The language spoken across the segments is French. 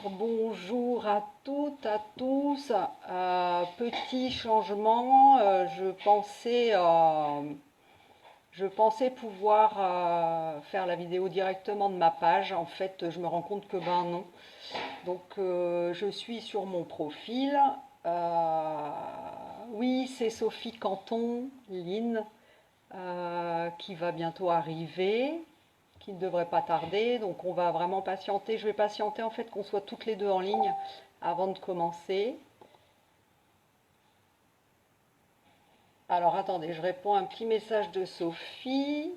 Bonjour à toutes, à tous. Petit changement, je pensais pouvoir faire la vidéo directement de ma page. En fait, je me rends compte que ben non. Donc, je suis sur mon profil. Euh, oui, c'est Sophie Canton, Lynn, qui va bientôt arriver, qui ne devrait pas tarder. Donc on va vraiment patienter. Je vais patienter en fait qu'on soit toutes les deux en ligne avant de commencer. Alors attendez, je réponds à un petit message de Sophie.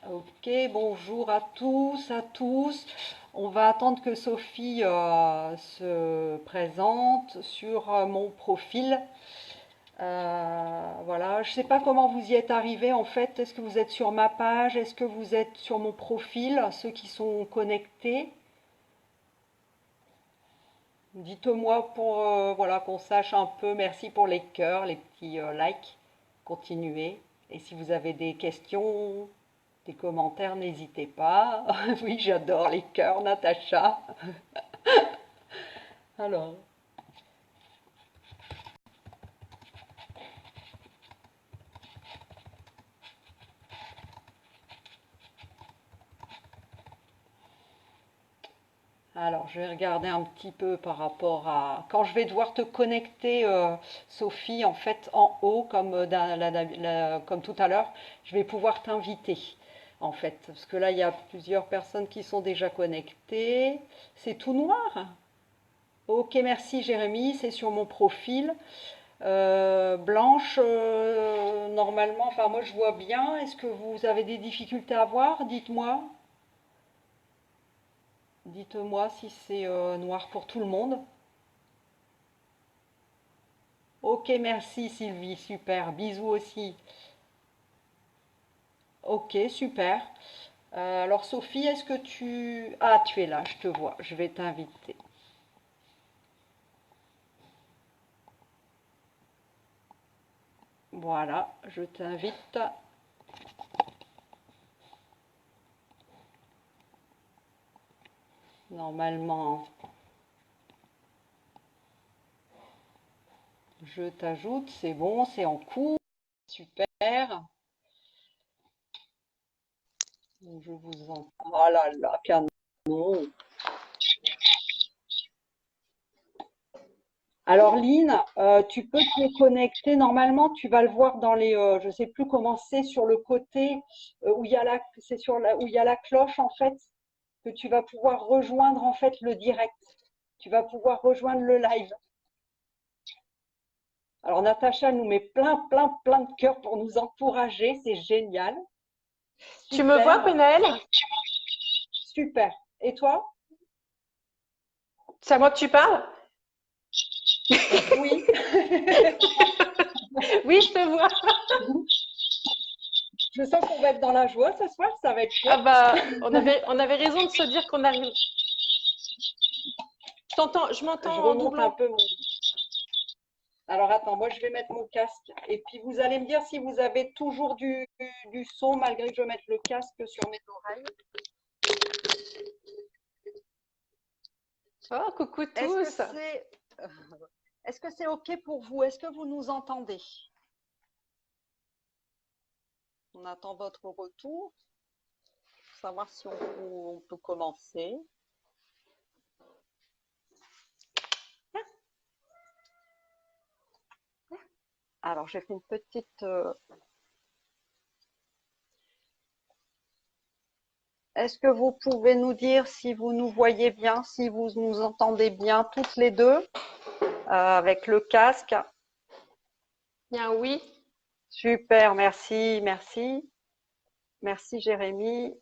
Ok, bonjour à tous, à tous. On va attendre que Sophie se présente sur mon profil. Voilà, je ne sais pas comment vous y êtes arrivé en fait. Est-ce que vous êtes sur ma page? Est-ce que vous êtes sur mon profil? Ceux qui sont connectés, dites-moi pour voilà, qu'on sache un peu. Merci pour les cœurs, les petits likes. Continuez. Et si vous avez des questions, des commentaires, n'hésitez pas. Oui, j'adore les cœurs, Natacha. Alors. Alors, je vais regarder un petit peu par rapport à... Quand je vais devoir te connecter, Sophie, en fait, en haut, comme, comme tout à l'heure, je vais pouvoir t'inviter, en fait. Parce que là, il y a plusieurs personnes qui sont déjà connectées. C'est tout noir? Ok, merci Jérémy, c'est sur mon profil. Blanche, normalement, enfin moi je vois bien. Est-ce que vous avez des difficultés à voir? Dites-moi. Dites-moi si c'est noir pour tout le monde. Ok, merci Sylvie, super. Bisous aussi. Ok, super. Alors Sophie, est-ce que tu... Ah, tu es là, je te vois. Je vais t'inviter. Voilà, je t'invite. Normalement, je t'ajoute. C'est bon, c'est en cours. Super. Je vous en... Oh là là, canon. Alors Lynn, tu peux te connecter. Normalement, tu vas le voir dans les, je sais plus comment c'est sur le côté où il y a c'est sur où il y a la cloche en fait, que tu vas pouvoir rejoindre en fait le direct. Tu vas pouvoir rejoindre le live. Alors Natacha nous met plein, plein, plein de cœurs pour nous encourager. C'est génial. Tu me vois, Super, Penel? super. Et toi? C'est à moi que tu parles? Oui. Oui, je te vois. Je sens qu'on va être dans la joie ce soir. Ça va être Ah chouette. bah, on avait raison de se dire qu'on arrive. Je Je m'entends en remonte un doublon. peu mon... Alors attends, moi je vais mettre mon casque et puis vous allez me dire si vous avez toujours du son malgré que je mette le casque sur mes oreilles. Oh, coucou Est-ce que tous. c'est est-ce que c'est OK pour vous? Est-ce que vous nous entendez? On attend votre retour pour savoir si on peut commencer. Alors j'ai fait une petite est-ce que vous pouvez nous dire si vous nous voyez bien, si vous nous entendez bien toutes les deux avec le casque? Bien oui. Super, merci, merci. Merci Jérémy.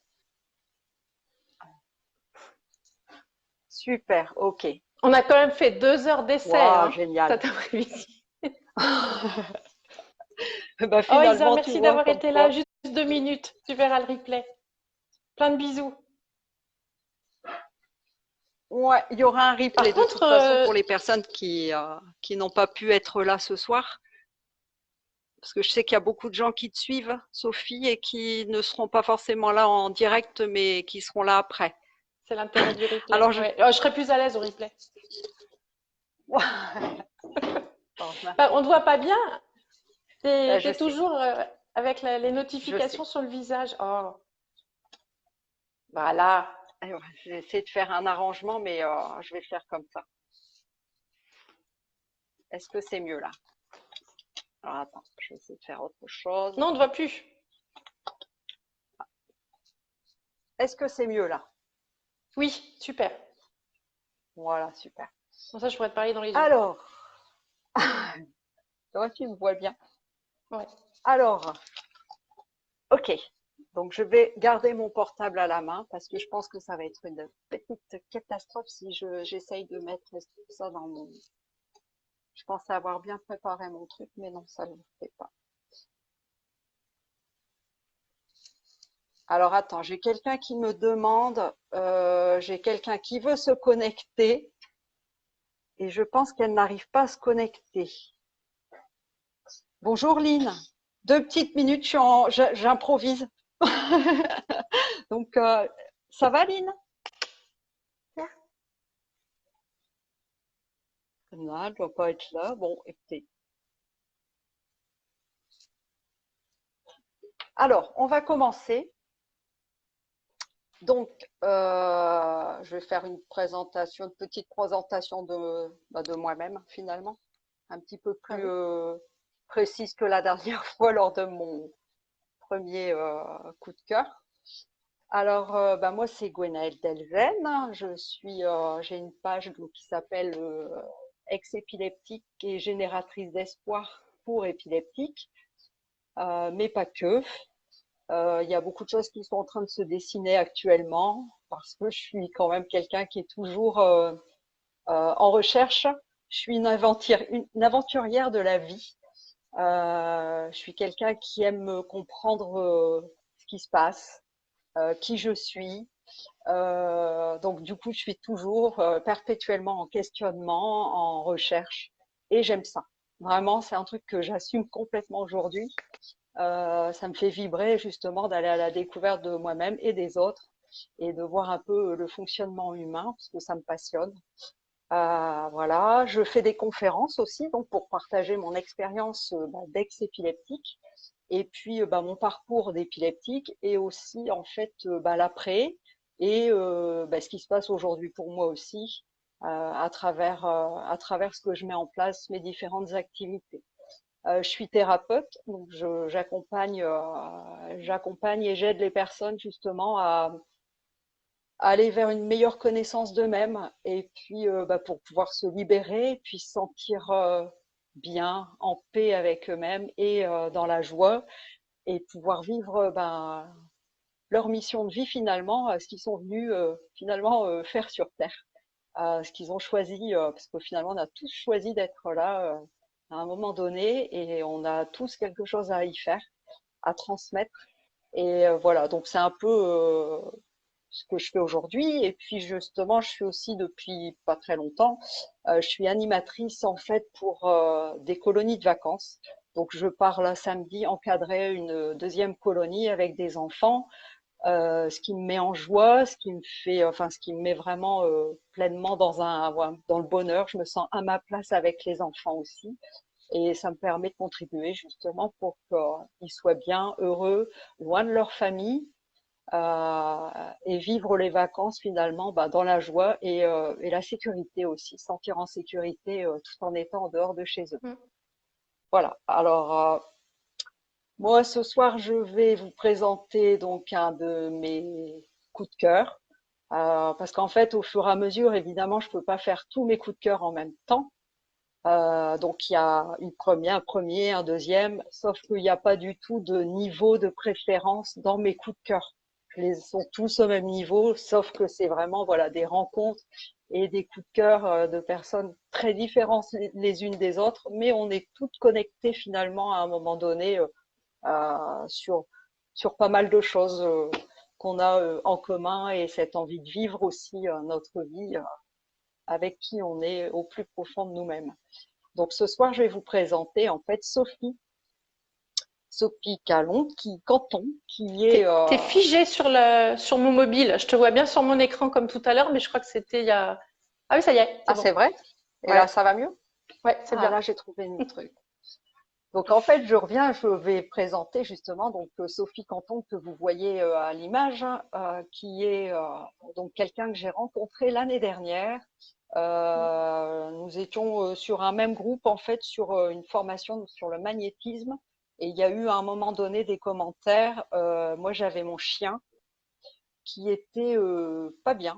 Super, ok. On a quand même fait 2 heures d'essai, Waouh, hein, génial. cet après-midi. Bah, Oh Isa, finalement, tu merci vois, d'avoir comme été là. quoi. Juste 2 minutes. Tu verras le replay. Plein de bisous. Ouais, il y aura un replay Par de contre, toute façon pour les personnes qui n'ont pas pu être là ce soir. Parce que je sais qu'il y a beaucoup de gens qui te suivent, Sophie, et qui ne seront pas forcément là en direct, mais qui seront là après. C'est l'intérêt du replay. Alors, Ouais. Oh, je serais plus à l'aise au replay. Pardon. Bah, on ne te voit pas bien. Je T'es sais, toujours avec les je notifications sais. sur le visage. Oh, voilà. Et ouais, j'ai essayé de faire un arrangement, mais je vais faire comme ça. Est-ce que c'est mieux là? Alors attends, je vais essayer de faire autre chose. Non, on ne te voit plus. Est-ce que c'est mieux là? Oui, super. Voilà, super. Comme ça, je pourrais te parler dans les yeux. Alors, toi tu me vois bien. Ouais. Alors, ok. Donc je vais garder mon portable à la main parce que je pense que ça va être une petite catastrophe si j'essaye de mettre ça dans mon. Je pensais avoir bien préparé mon truc, mais non, ça ne le fait pas. Alors attends, j'ai quelqu'un qui me demande, j'ai quelqu'un qui veut se connecter et je pense qu'elle n'arrive pas à se connecter. Bonjour Lynn, 2 petites minutes, j'improvise. Donc ça va Lynn? Non, elle ne doit pas être là. Bon, écoutez. Alors, on va commencer. Donc, je vais faire une petite présentation de moi-même finalement, un petit peu Ah plus oui. précise que la dernière fois lors de mon premier coup de cœur. Alors, moi, c'est Gwenaëlle Delgen. J'ai une page donc, qui s'appelle Ex-épileptique et génératrice d'espoir pour épileptiques, mais pas que. Il y a beaucoup de choses qui sont en train de se dessiner actuellement parce que je suis quand même quelqu'un qui est toujours en recherche. Je suis une aventurière de la vie. Je suis quelqu'un qui aime comprendre ce qui se passe, qui je suis. Donc du coup, je suis toujours perpétuellement en questionnement, en recherche, et j'aime ça. Vraiment, c'est un truc que j'assume complètement aujourd'hui. Ça me fait vibrer justement d'aller à la découverte de moi-même et des autres et de voir un peu le fonctionnement humain parce que ça me passionne. Voilà, je fais des conférences aussi donc pour partager mon expérience d'ex-épileptique et puis mon parcours d'épileptique et aussi en fait l'après et ce qui se passe aujourd'hui pour moi aussi à travers ce que je mets en place, mes différentes activités. Je suis thérapeute, donc j'accompagne et j'aide les personnes justement à aller vers une meilleure connaissance d'eux-mêmes et puis pour pouvoir se libérer, puis se sentir bien, en paix avec eux-mêmes et dans la joie et pouvoir vivre leur mission de vie finalement, ce qu'ils sont venus finalement faire sur Terre, ce qu'ils ont choisi, parce que finalement on a tous choisi d'être là à un moment donné et on a tous quelque chose à y faire, à transmettre. Et voilà, donc c'est un peu ce que je fais aujourd'hui. Et puis justement, je suis aussi depuis pas très longtemps, je suis animatrice en fait pour des colonies de vacances. Donc je pars là samedi encadrer une deuxième colonie avec des enfants, ce qui me met en joie, ce qui me met vraiment pleinement dans le bonheur. Je me sens à ma place avec les enfants aussi. Et ça me permet de contribuer justement pour qu'ils soient bien, heureux, loin de leur famille, et vivre les vacances finalement dans la joie et la sécurité aussi, sentir en sécurité tout en étant en dehors de chez eux. Mm. Voilà. Alors, moi, ce soir, je vais vous présenter donc un de mes coups de cœur. Parce qu'en fait, au fur et à mesure, évidemment, je peux pas faire tous mes coups de cœur en même temps. Donc il y a un premier, un deuxième, sauf qu'il n'y a pas du tout de niveau de préférence dans mes coups de cœur. Ils sont tous au même niveau, sauf que c'est vraiment voilà des rencontres et des coups de cœur de personnes très différentes les unes des autres, mais on est toutes connectées finalement à un moment donné sur pas mal de choses qu'on a en commun et cette envie de vivre aussi notre vie avec qui on est au plus profond de nous-mêmes. Donc ce soir, je vais vous présenter en fait Sophie. Sophie Canton, qui est... T'es figé sur mon mobile. Je te vois bien sur mon écran comme tout à l'heure, mais je crois que c'était il y a. Ah oui, ça y est, c'est Ah, bon. c'est vrai? Et là, Ouais, ça va mieux? ouais, c'est Ah, bien. là, j'ai trouvé une truc. Donc, en fait, je vais présenter justement donc Sophie Canton que vous voyez à l'image, hein, qui est donc quelqu'un que j'ai rencontré l'année dernière. Nous étions sur un même groupe, en fait, sur une formation sur le magnétisme. Et il y a eu à un moment donné des commentaires. Moi, j'avais mon chien qui était pas bien,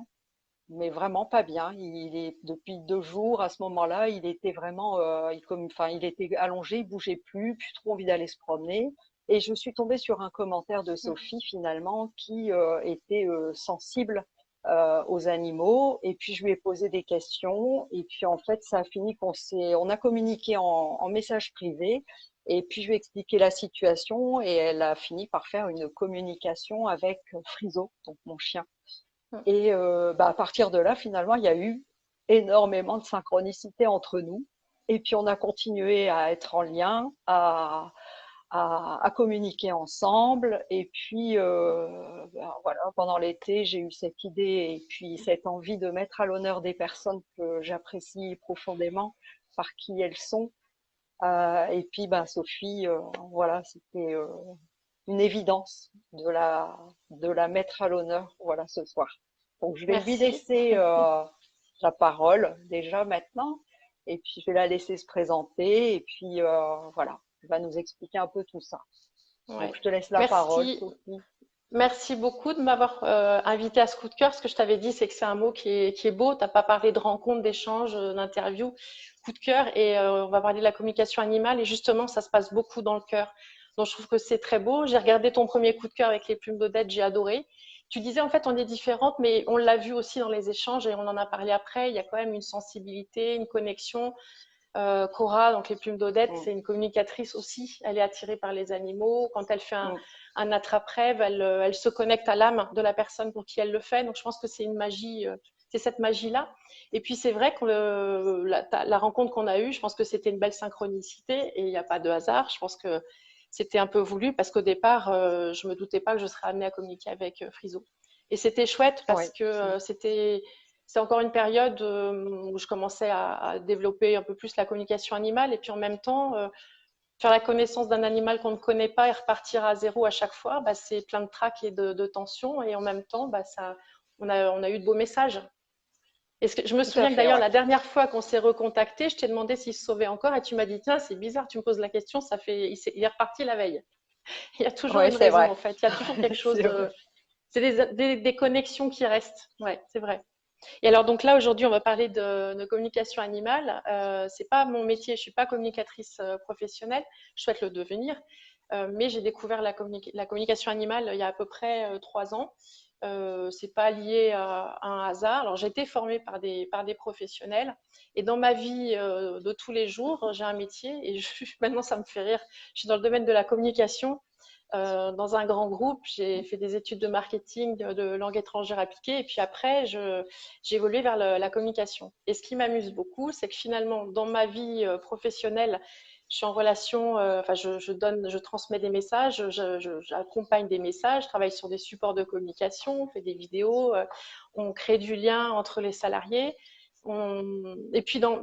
mais vraiment pas bien. Il est depuis 2 jours à ce moment-là, il était vraiment, enfin, il était allongé, il bougeait plus trop envie d'aller se promener. Et je suis tombée sur un commentaire de Sophie finalement qui était sensible aux animaux. Et puis je lui ai posé des questions. Et puis en fait, ça a fini on a communiqué en message privé. Et puis je lui ai expliqué la situation et elle a fini par faire une communication avec Friso, donc mon chien. Et à partir de là, finalement, il y a eu énormément de synchronicité entre nous. Et puis, on a continué à être en lien, à communiquer ensemble. Et puis, voilà, pendant l'été, j'ai eu cette idée et puis cette envie de mettre à l'honneur des personnes que j'apprécie profondément par qui elles sont. Et puis, Sophie, voilà, c'était une évidence de la mettre à l'honneur, voilà, ce soir. Donc, je vais lui Merci. laisser la parole déjà maintenant, et puis je vais la laisser se présenter, et puis voilà, elle va nous expliquer un peu tout ça. Ouais. Donc, je te laisse la parole, Merci. Sophie. Merci beaucoup de m'avoir invité à ce coup de cœur. Ce que je t'avais dit, c'est que c'est un mot qui est beau. Tu n'as pas parlé de rencontre, d'échange, d'interview. Coup de cœur. Et on va parler de la communication animale. Et justement, ça se passe beaucoup dans le cœur. Donc, je trouve que c'est très beau. J'ai regardé ton premier coup de cœur avec les plumes d'Odette. J'ai adoré. Tu disais, en fait, on est différentes, mais on l'a vu aussi dans les échanges et on en a parlé après. Il y a quand même une sensibilité, une connexion. Cora, donc les plumes d'Odette, Mm, c'est une communicatrice aussi. Elle est attirée par les animaux. Quand elle fait mm. un attrape-rêve, elle se connecte à l'âme de la personne pour qui elle le fait. Donc je pense que c'est une magie, c'est cette magie-là. Et puis c'est vrai que la rencontre qu'on a eue, je pense que c'était une belle synchronicité et il n'y a pas de hasard. Je pense que c'était un peu voulu parce qu'au départ, je me doutais pas que je serais amenée à communiquer avec Friso. Et c'était chouette parce Ouais. que c'est encore une période où je commençais à développer un peu plus la communication animale et puis en même temps, faire la connaissance d'un animal qu'on ne connaît pas et repartir à zéro à chaque fois, c'est plein de trac et de tension et en même temps, on a eu de beaux messages. Je me Tout à souviens que fait, d'ailleurs, ouais. la dernière fois qu'on s'est recontacté, je t'ai demandé s'il se sauvait encore et tu m'as dit, tiens, c'est bizarre, tu me poses la question, il est reparti la veille. Il y a toujours Ouais, une c'est raison vrai. en fait, il y a toujours quelque chose C'est vrai. de... C'est des connexions qui restent, ouais, c'est vrai. Et alors donc là aujourd'hui on va parler de communication animale. C'est pas mon métier, je suis pas communicatrice professionnelle. Je souhaite le devenir, mais j'ai découvert la communication animale il y a à peu près 3 ans. C'est pas lié à un hasard. Alors j'ai été formée par des professionnels et dans ma vie de tous les jours j'ai un métier et maintenant ça me fait rire. Je suis dans le domaine de la communication dans un grand groupe. J'ai fait des études de marketing, de langue étrangère appliquée, et puis après, j'ai évolué vers la communication. Et ce qui m'amuse beaucoup, c'est que finalement, dans ma vie professionnelle, je suis en relation, enfin, je transmets des messages, j'accompagne des messages, je travaille sur des supports de communication, on fait des vidéos, on crée du lien entre les salariés. Et puis dans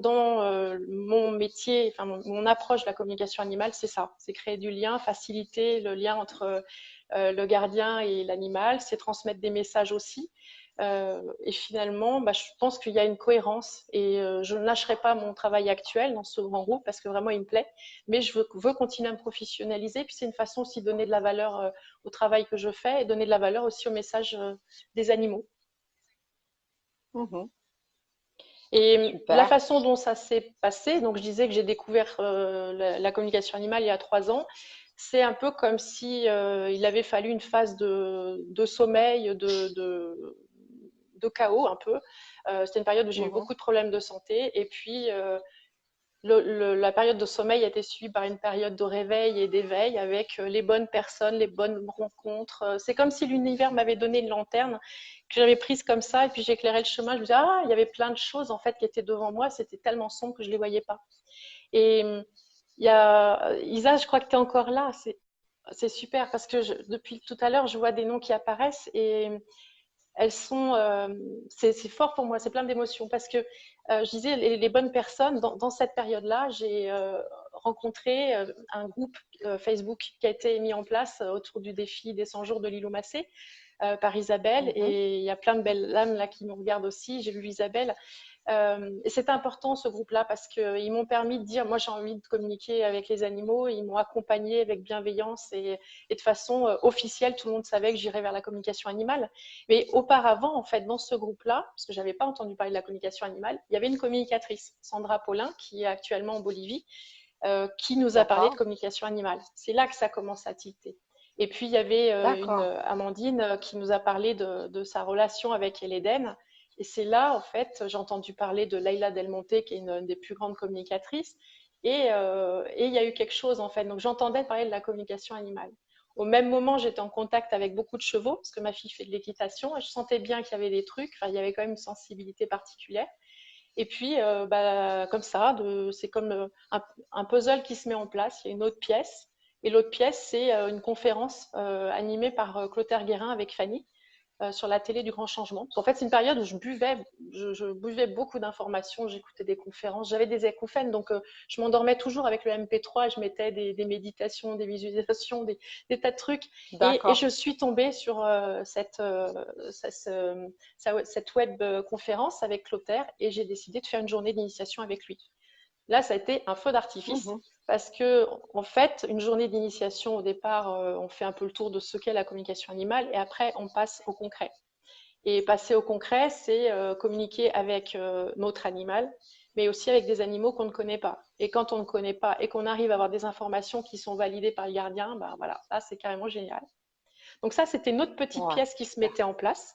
mon métier, enfin mon approche de la communication animale, c'est ça, c'est créer du lien, faciliter le lien entre le gardien et l'animal, c'est transmettre des messages aussi. Et finalement, je pense qu'il y a une cohérence et je ne lâcherai pas mon travail actuel dans ce grand groupe parce que vraiment il me plaît, mais je veux continuer à me professionnaliser. Puis c'est une façon aussi de donner de la valeur au travail que je fais et donner de la valeur aussi au message des animaux. Mhm. Et la Super. façon dont ça s'est passé, donc je disais que j'ai découvert la communication animale il y a 3 ans, c'est un peu comme si il avait fallu une phase de sommeil, de chaos un peu. C'était une période où j'ai eu Mhm. beaucoup de problèmes de santé et puis la période de sommeil a été suivie par une période de réveil et d'éveil avec les bonnes personnes, les bonnes rencontres. C'est comme si l'univers m'avait donné une lanterne que j'avais prise comme ça et puis j'éclairais le chemin. Je me disais, ah, il y avait plein de choses en fait qui étaient devant moi. C'était tellement sombre que je ne les voyais pas. Et il y a Isa, je crois que tu es encore là. c'est super parce que depuis tout à l'heure, je vois des noms qui apparaissent et elles sont, c'est fort pour moi, c'est plein d'émotions parce que je disais les bonnes personnes dans cette période-là, j'ai rencontré un groupe Facebook qui a été mis en place autour du défi des 100 jours de Lilo Massé par Isabelle Mhm. et il y a plein de belles âmes là qui nous regardent aussi. J'ai vu Isabelle et c'est important ce groupe-là parce qu'ils m'ont permis de dire, moi j'ai envie de communiquer avec les animaux, ils m'ont accompagné avec bienveillance et de façon officielle, tout le monde savait que j'irais vers la communication animale. Mais auparavant, en fait, dans ce groupe-là, parce que j'avais pas entendu parler de la communication animale, il y avait une communicatrice, Sandra Paulin, qui est actuellement en Bolivie, qui nous a parlé de D'accord, communication animale. C'est là que ça commence à tilter. Et puis, il y avait une d'accord. Amandine qui nous a parlé de sa relation avec Eléden. Et c'est là, en fait, j'ai entendu parler de Leila Del Monte, qui est une des plus grandes communicatrices. Et il y a eu quelque chose, en fait. Donc, j'entendais parler de la communication animale. Au même moment, j'étais en contact avec beaucoup de chevaux, parce que ma fille fait de l'équitation, et je sentais bien qu'il y avait des trucs, enfin, il y avait quand même une sensibilité particulière. Et puis, bah, comme ça, c'est comme un puzzle qui se met en place. Il y a une autre pièce. Et l'autre pièce, c'est une conférence animée par Clotaire Guérin avec Fanny sur la télé du Grand Changement. En fait, c'est une période où je buvais beaucoup d'informations, j'écoutais des conférences, j'avais des acouphènes, donc je m'endormais toujours avec le MP3, je mettais des méditations, des visualisations, des tas de trucs. Et D'accord. je suis tombée sur cette web conférence avec Clotaire et j'ai décidé de faire une journée d'initiation avec lui. Là, ça a été un feu d'artifice Mhm. parce que, en fait, une journée d'initiation, au départ, on fait un peu le tour de ce qu'est la communication animale et après, on passe au concret. Et passer au concret, c'est communiquer avec notre animal, mais aussi avec des animaux qu'on ne connaît pas. Et quand on ne connaît pas et qu'on arrive à avoir des informations qui sont validées par le gardien, ben voilà, là, c'est carrément génial. Donc ça, c'était une autre petite Ouais, pièce qui se super. mettait en place.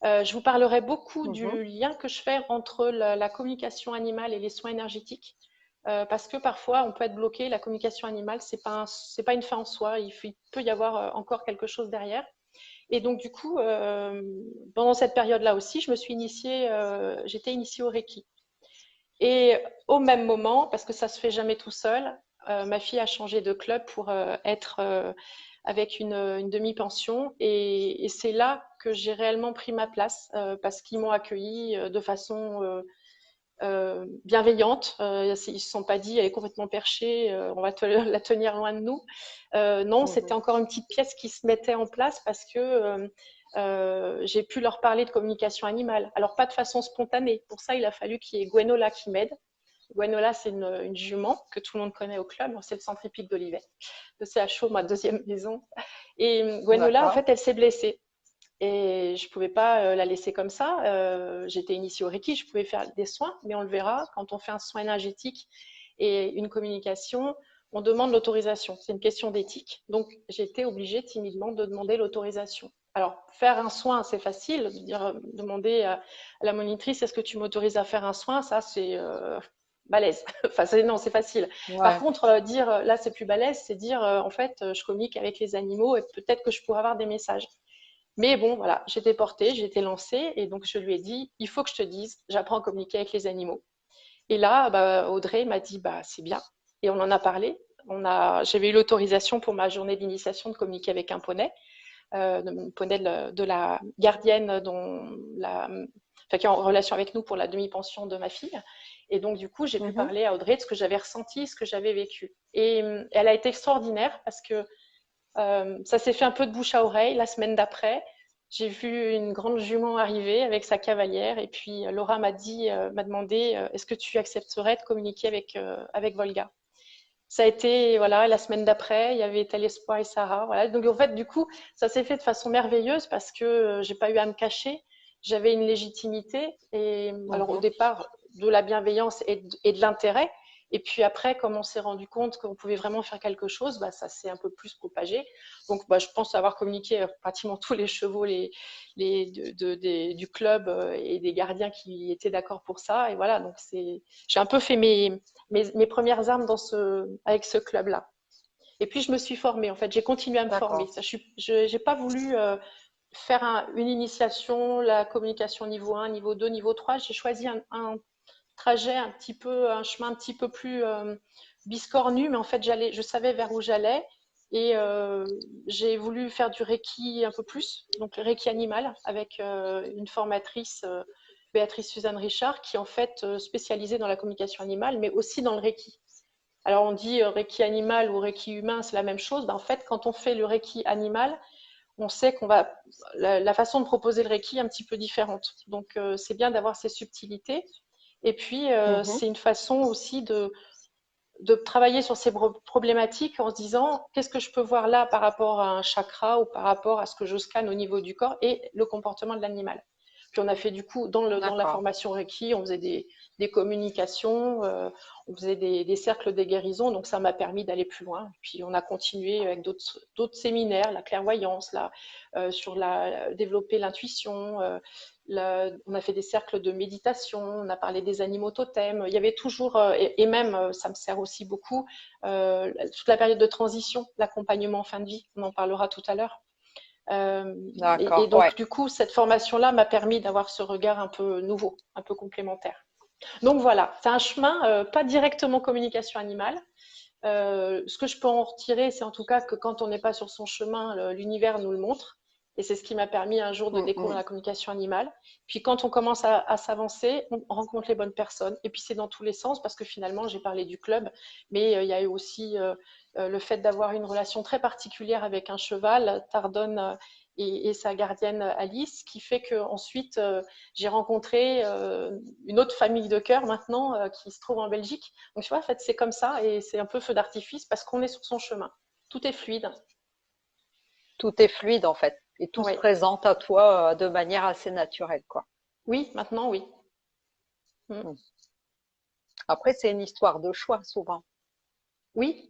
Je vous parlerai beaucoup Mhm. du lien que je fais entre la communication animale et les soins énergétiques. Parce que parfois, on peut être bloqué. La communication animale, c'est pas une fin en soi. Il peut y avoir encore quelque chose derrière. Et donc, du coup, pendant cette période-là aussi, j'étais initiée au Reiki. Et au même moment, parce que ça se fait jamais tout seul, ma fille a changé de club pour être avec une demi-pension. Et c'est là que j'ai réellement pris ma place parce qu'ils m'ont accueillie de façon bienveillante. Ils ne se sont pas dit, elle est complètement perchée, on va la tenir loin de nous. Non, c'était Mhm. encore une petite pièce qui se mettait en place parce que j'ai pu leur parler de communication animale. Alors, pas de façon spontanée. Pour ça, il a fallu qu'il y ait Gwenola qui m'aide. Gwenola, c'est une jument que tout le monde connaît au club. C'est le centre hippique d'Olivet, le CHO, ma deuxième maison. Et Gwenola, en D'accord. fait, elle s'est blessée. Et je ne pouvais pas la laisser comme ça. J'étais initiée au Reiki, je pouvais faire des soins, mais on le verra, quand on fait un soin énergétique et une communication, on demande l'autorisation. C'est une question d'éthique. Donc, j'ai été obligée timidement de demander l'autorisation. Alors, faire un soin, c'est facile, de dire, demander à la monitrice, est-ce que tu m'autorises à faire un soin? Ça, c'est balèze. Enfin, non, c'est facile. Par Ouais. contre, dire, là, c'est plus balèze, c'est dire, en fait, je communique avec les animaux et peut-être que je pourrais avoir des messages. Mais bon, voilà, j'étais portée, j'ai été lancée et donc je lui ai dit, il faut que je te dise, j'apprends à communiquer avec les animaux. Et là, bah, Audrey m'a dit, bah, c'est bien. Et on en a parlé. J'avais eu l'autorisation pour ma journée d'initiation de communiquer avec un poney, poney de la gardienne enfin, qui est en relation avec nous pour la demi-pension de ma fille. Et donc, du coup, j'ai pu Mhm. parler à Audrey de ce que j'avais ressenti, ce que j'avais vécu. Et elle a été extraordinaire parce que ça s'est fait un peu de bouche à oreille. La semaine d'après, j'ai vu une grande jument arriver avec sa cavalière et puis Laura m'a demandé est-ce que tu accepterais de communiquer avec Volga. Ça a été, voilà, la semaine d'après, il y avait Tel Espoir et Sarah. Voilà. Donc en fait, du coup, ça s'est fait de façon merveilleuse parce que j'ai pas eu à me cacher. J'avais une légitimité et alors au Mhm. départ de la bienveillance et de l'intérêt. Et puis après, comme on s'est rendu compte qu'on pouvait vraiment faire quelque chose, bah, ça s'est un peu plus propagé. Donc bah, je pense avoir communiqué pratiquement tous les chevaux du club et des gardiens qui étaient d'accord pour ça. Et voilà, donc j'ai un peu fait mes premières armes avec ce club-là. Et puis, je me suis formée, en fait, j'ai continué à me former. D'accord. Ça, je n'ai pas voulu faire une initiation, la communication niveau 1, niveau 2, niveau 3. J'ai choisi un trajet un chemin un petit peu plus biscornu, mais en fait, je savais vers où j'allais. Et j'ai voulu faire du Reiki un peu plus, donc le Reiki animal, avec une formatrice, Béatrice Suzanne Richard, qui est en fait spécialisée dans la communication animale, mais aussi dans le Reiki. Alors on dit Reiki animal ou Reiki humain, c'est la même chose. Ben, en fait, quand on fait le Reiki animal, on sait qu'on va la façon de proposer le Reiki est un petit peu différente. Donc c'est bien d'avoir ces subtilités. Et puis Mhm. c'est une façon aussi de travailler sur ces problématiques en se disant qu'est-ce que je peux voir là par rapport à un chakra ou par rapport à ce que je scanne au niveau du corps et le comportement de l'animal. Puis on a fait du coup, dans la D'accord. formation Reiki, on faisait des communications, on faisait des cercles des guérisons, donc ça m'a permis d'aller plus loin. Puis on a continué avec d'autres séminaires, la clairvoyance, sur développer l'intuition, on a fait des cercles de méditation, on a parlé des animaux totems. Il y avait toujours, et même, ça me sert aussi beaucoup, toute la période de transition, l'accompagnement en fin de vie, on en parlera tout à l'heure. Et D'accord. Ouais. donc, du coup, cette formation-là m'a permis d'avoir ce regard un peu nouveau, un peu complémentaire. Donc voilà, c'est un chemin, pas directement communication animale. Ce que je peux en retirer, c'est en tout cas que quand on n'est pas sur son chemin, l'univers nous le montre. Et c'est ce qui m'a permis un jour de Mm, découvrir mm. la communication animale. Puis quand on commence à s'avancer, on rencontre les bonnes personnes. Et puis c'est dans tous les sens parce que finalement, j'ai parlé du club, mais il y a eu aussi le fait d'avoir une relation très particulière avec un cheval, Tardonne et sa gardienne Alice, qui fait que ensuite j'ai rencontré une autre famille de cœur maintenant qui se trouve en Belgique. Donc tu vois, en fait, c'est comme ça et c'est un peu feu d'artifice parce qu'on est sur son chemin. Tout est fluide. Tout est fluide en fait. Et tout se Oui, présente à toi de manière assez naturelle, quoi. oui, maintenant oui. Mm. Mm. Après, c'est une histoire de choix souvent Oui,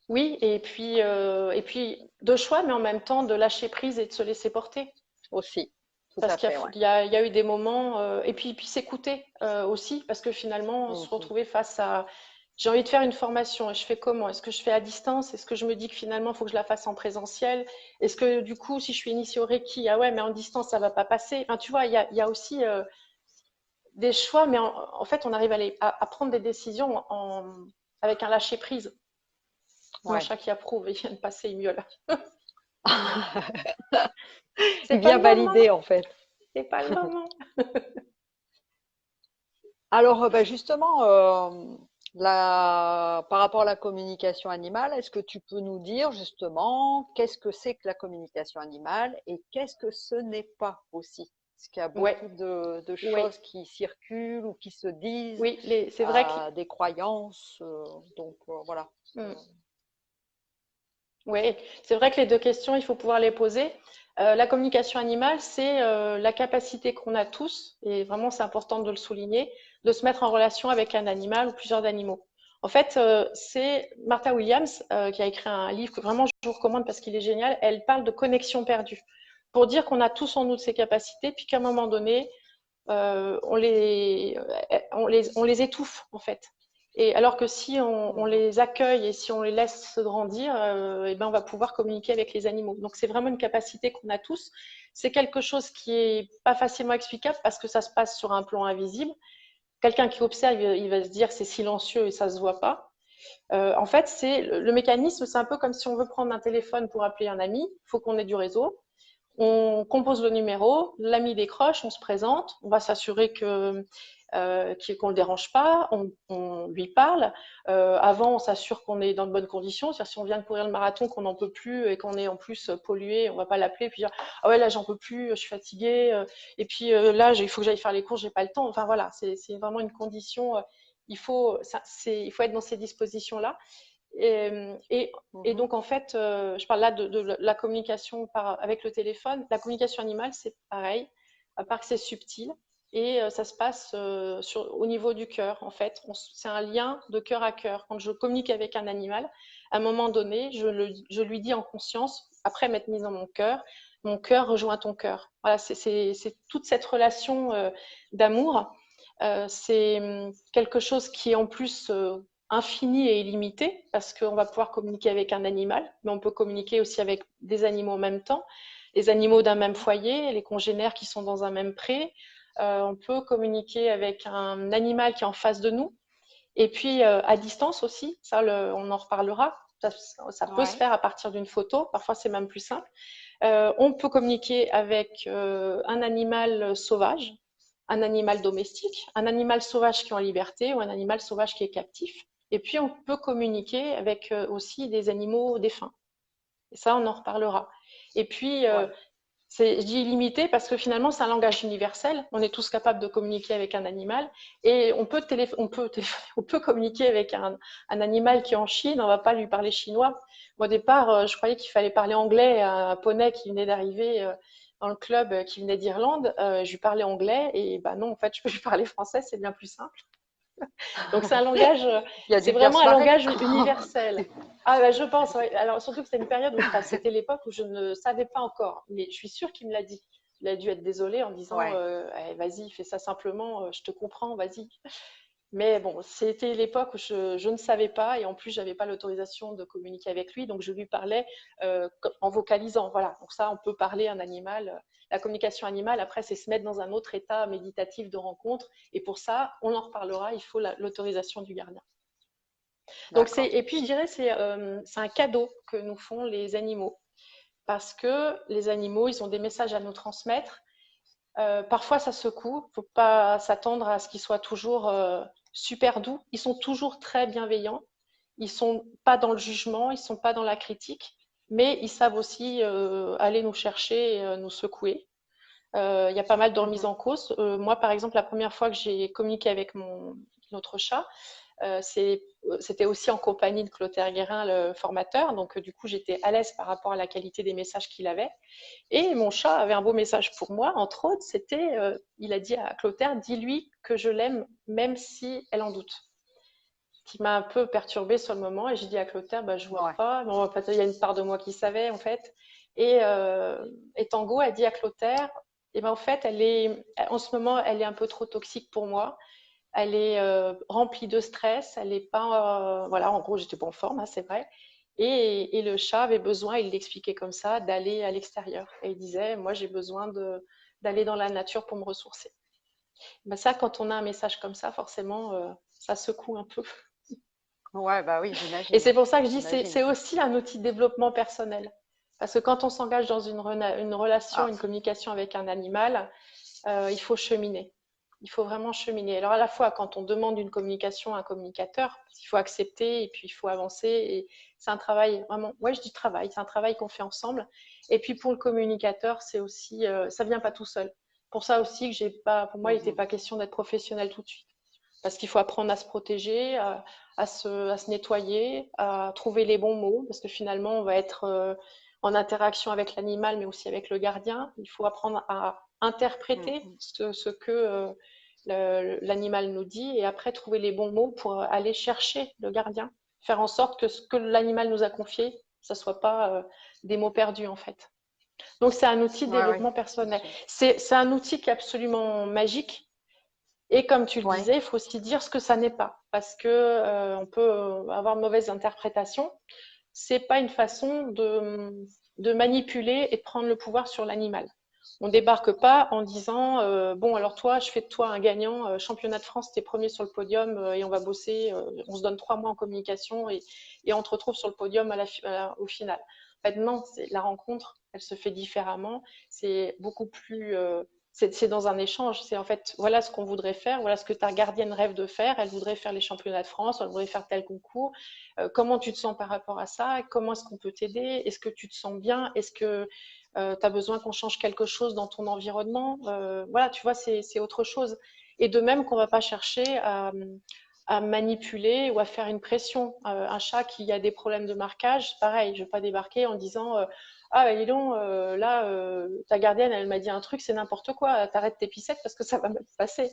oui, et puis de choix, mais en même temps de lâcher prise et de se laisser porter. aussi. Tout Parce à fait, ouais. il y a eu des moments, et puis s'écouter aussi, parce que finalement, se Mhm. retrouver face à, j'ai envie de faire une formation, et je fais comment? Est-ce que je fais à distance? Est-ce que je me dis que finalement, il faut que je la fasse en présentiel? Est-ce que du coup, si je suis initiée au Reiki, ah ouais, mais en distance, ça va pas passer? Enfin, tu vois, il y a aussi des choix, mais en fait, on arrive à prendre des décisions avec un lâcher prise. Mon Ouais. chat qui approuve, il vient de passer, il miaule. C'est Il pas vient le moment, valider en fait. c'est pas le moment. Alors, bah, justement, par rapport à la communication animale, est-ce que tu peux nous dire justement qu'est-ce que c'est que la communication animale et qu'est-ce que ce n'est pas aussi? Parce qu'il y a Ouais, beaucoup de ouais. choses qui circulent ou qui se disent, Oui, c'est vrai que des croyances, donc voilà. mm, ouais, c'est vrai que les deux questions, il faut pouvoir les poser. La communication animale, c'est la capacité qu'on a tous, et vraiment c'est important de le souligner, de se mettre en relation avec un animal ou plusieurs animaux. En fait, c'est Martha Williams qui a écrit un livre que vraiment je vous recommande parce qu'il est génial. Elle parle de connexion perdue, pour dire qu'on a tous en nous de ces capacités, puis qu'à un moment donné, on les étouffe en fait. Et alors que si on Mhm. les accueille et si on les laisse se grandir, et ben on va pouvoir communiquer avec les animaux. Donc c'est vraiment une capacité qu'on a tous. C'est quelque chose qui est pas facilement explicable parce que ça se passe sur un plan invisible. Quelqu'un qui observe, il va se dire c'est silencieux et ça se voit pas. En fait, c'est le mécanisme, c'est un peu comme si on veut prendre un téléphone pour appeler un ami, il faut qu'on ait du réseau. On compose le numéro, l'ami décroche, on se présente, on va s'assurer qu'on ne le dérange pas, on lui parle. Avant, on s'assure qu'on est dans de bonnes conditions. C'est-à-dire, si on vient de courir le marathon, qu'on n'en peut plus et qu'on est en plus pollué, on ne va pas l'appeler et puis dire ah ouais là j'en peux plus, je suis fatiguée. Et puis là il faut que j'aille faire les courses, j'ai pas le temps. Enfin voilà, c'est vraiment une condition. Il faut être dans ces dispositions-là. Et, et, et Mhm. donc, en fait, je parle là de la communication avec le téléphone. La communication animale, c'est pareil, à part que c'est subtil. Et ça se passe au niveau du cœur, en fait. C'est un lien de cœur à cœur. Quand je communique avec un animal, à un moment donné, je lui dis en conscience, après m'être mise dans mon cœur rejoint ton cœur. Voilà, c'est toute cette relation d'amour. C'est quelque chose qui est en plus infini et illimité parce qu'on va pouvoir communiquer avec un animal, mais on peut communiquer aussi avec des animaux en même temps, les animaux d'un même foyer, les congénères qui sont dans un même pré. On peut communiquer avec un animal qui est en face de nous. Et puis à distance aussi, ça on en reparlera. Ça peut se Ouais. faire à partir d'une photo, parfois c'est même plus simple. On peut communiquer avec un animal sauvage, un animal domestique, un animal sauvage qui est en liberté ou un animal sauvage qui est captif. Et puis on peut communiquer avec aussi des animaux défunts. Et ça, on en reparlera. Et puis, Ouais. je dis illimité parce que finalement, c'est un langage universel. On est tous capables de communiquer avec un animal et on peut communiquer avec un animal qui est en Chine. On ne va pas lui parler chinois. Moi, au départ, je croyais qu'il fallait parler anglais à un poney qui venait d'arriver dans le club, qui venait d'Irlande. Je lui parlais anglais et bah non, en fait, je peux lui parler français, c'est bien plus simple. Donc c'est un langage, Il a c'est dû bien vraiment se un marrer. langage universel. Ah bah, je pense, ouais. Alors surtout que c'était une période où, enfin, c'était l'époque où je ne savais pas encore, mais je suis sûre qu'il me l'a dit. Il a dû être désolé en disant, Ouais, eh, vas-y, fais ça simplement, je te comprends, vas-y. Mais bon, c'était l'époque où je ne savais pas et en plus, j'avais pas l'autorisation de communiquer avec lui, donc je lui parlais en vocalisant. Voilà, donc ça, on peut parler un animal. La communication animale, après, c'est se mettre dans un autre état méditatif de rencontre. Et pour ça, on en reparlera, il faut l'autorisation du gardien. Donc d'accord. et puis je dirais, c'est un cadeau que nous font les animaux. Parce que les animaux, ils ont des messages à nous transmettre. Parfois, ça secoue. Il ne faut pas s'attendre à ce qu'ils soient toujours super doux. Ils sont toujours très bienveillants. Ils ne sont pas dans le jugement, ils ne sont pas dans la critique, mais ils savent aussi aller nous chercher, et, nous secouer. Il y a pas mal de remises Mhm. en cause. Moi, par exemple, la première fois que j'ai communiqué avec notre chat, c'était aussi en compagnie de Clotaire Guérin, le formateur. Donc, du coup, j'étais à l'aise par rapport à la qualité des messages qu'il avait. Et mon chat avait un beau message pour moi. Entre autres, c'était, il a dit à Clotaire, dis-lui que je l'aime, même si elle en doute. Ce qui m'a un peu perturbée sur le moment. Et j'ai dit à Clotaire, bah, je vois Ouais. pas. Bon, en fait, il y a une part de moi qui savait, en fait. Et Tango a dit à Clotaire, et ben, en fait, en ce moment, elle est un peu trop toxique pour moi. Elle est remplie de stress, elle est pas, voilà, en gros, j'étais pas en forme, hein, c'est vrai. Et le chat avait besoin, il l'expliquait comme ça, d'aller à l'extérieur. Et il disait, moi, j'ai besoin d'aller dans la nature pour me ressourcer. Ben ça, quand on a un message comme ça, forcément, ça secoue un peu. Ouais, bah oui, Et c'est j'imagine. pour ça que je dis, J'imagine. c'est aussi un outil de développement personnel. Parce que quand on s'engage dans une relation, Ah, une communication avec un animal, il faut cheminer. Il faut vraiment cheminer. Alors à la fois, quand on demande une communication à un communicateur, il faut accepter et puis il faut avancer. Et c'est un travail vraiment, ouais, je dis travail, c'est un travail qu'on fait ensemble. Et puis pour le communicateur, c'est aussi, ça vient pas tout seul. Pour ça aussi que pour moi, il n'était mhm. pas question d'être professionnel tout de suite. Parce qu'il faut apprendre à se protéger, à se nettoyer, à trouver les bons mots, parce que finalement, on va être en interaction avec l'animal, mais aussi avec le gardien. Il faut apprendre à interpréter Mhm. ce que l'animal nous dit et après trouver les bons mots pour aller chercher le gardien, faire en sorte que ce que l'animal nous a confié, ça soit pas des mots perdus en fait. Donc c'est un outil de Ouais, ouais, développement bien personnel. sûr. C'est un outil qui est absolument magique et comme tu le Ouais. disais, il faut aussi dire ce que ça n'est pas, parce que on peut avoir de mauvaises interprétations. C'est pas une façon de manipuler et de prendre le pouvoir sur l'animal. On débarque pas en disant bon alors toi, je fais de toi un gagnant, championnat de France, t'es premier sur le podium et on va bosser. On se donne 3 mois en communication et on te retrouve sur le podium au final. En fait, non, la rencontre, elle se fait différemment. C'est beaucoup plus c'est dans un échange. C'est en fait, voilà ce qu'on voudrait faire, voilà ce que ta gardienne rêve de faire. Elle voudrait faire les championnats de France, elle voudrait faire tel concours. Comment tu te sens par rapport à ça? Comment est-ce qu'on peut t'aider? Est-ce que tu te sens bien? Est-ce que tu as besoin qu'on change quelque chose dans ton environnement? Voilà, tu vois, c'est autre chose. Et de même qu'on ne va pas chercher à manipuler ou à faire une pression. Un chat qui a des problèmes de marquage, pareil, je ne vais pas débarquer en disant ah, bah, dis donc, là, ta gardienne, elle m'a dit un truc, c'est n'importe quoi, t'arrêtes tes pissettes parce que ça va mal se passer.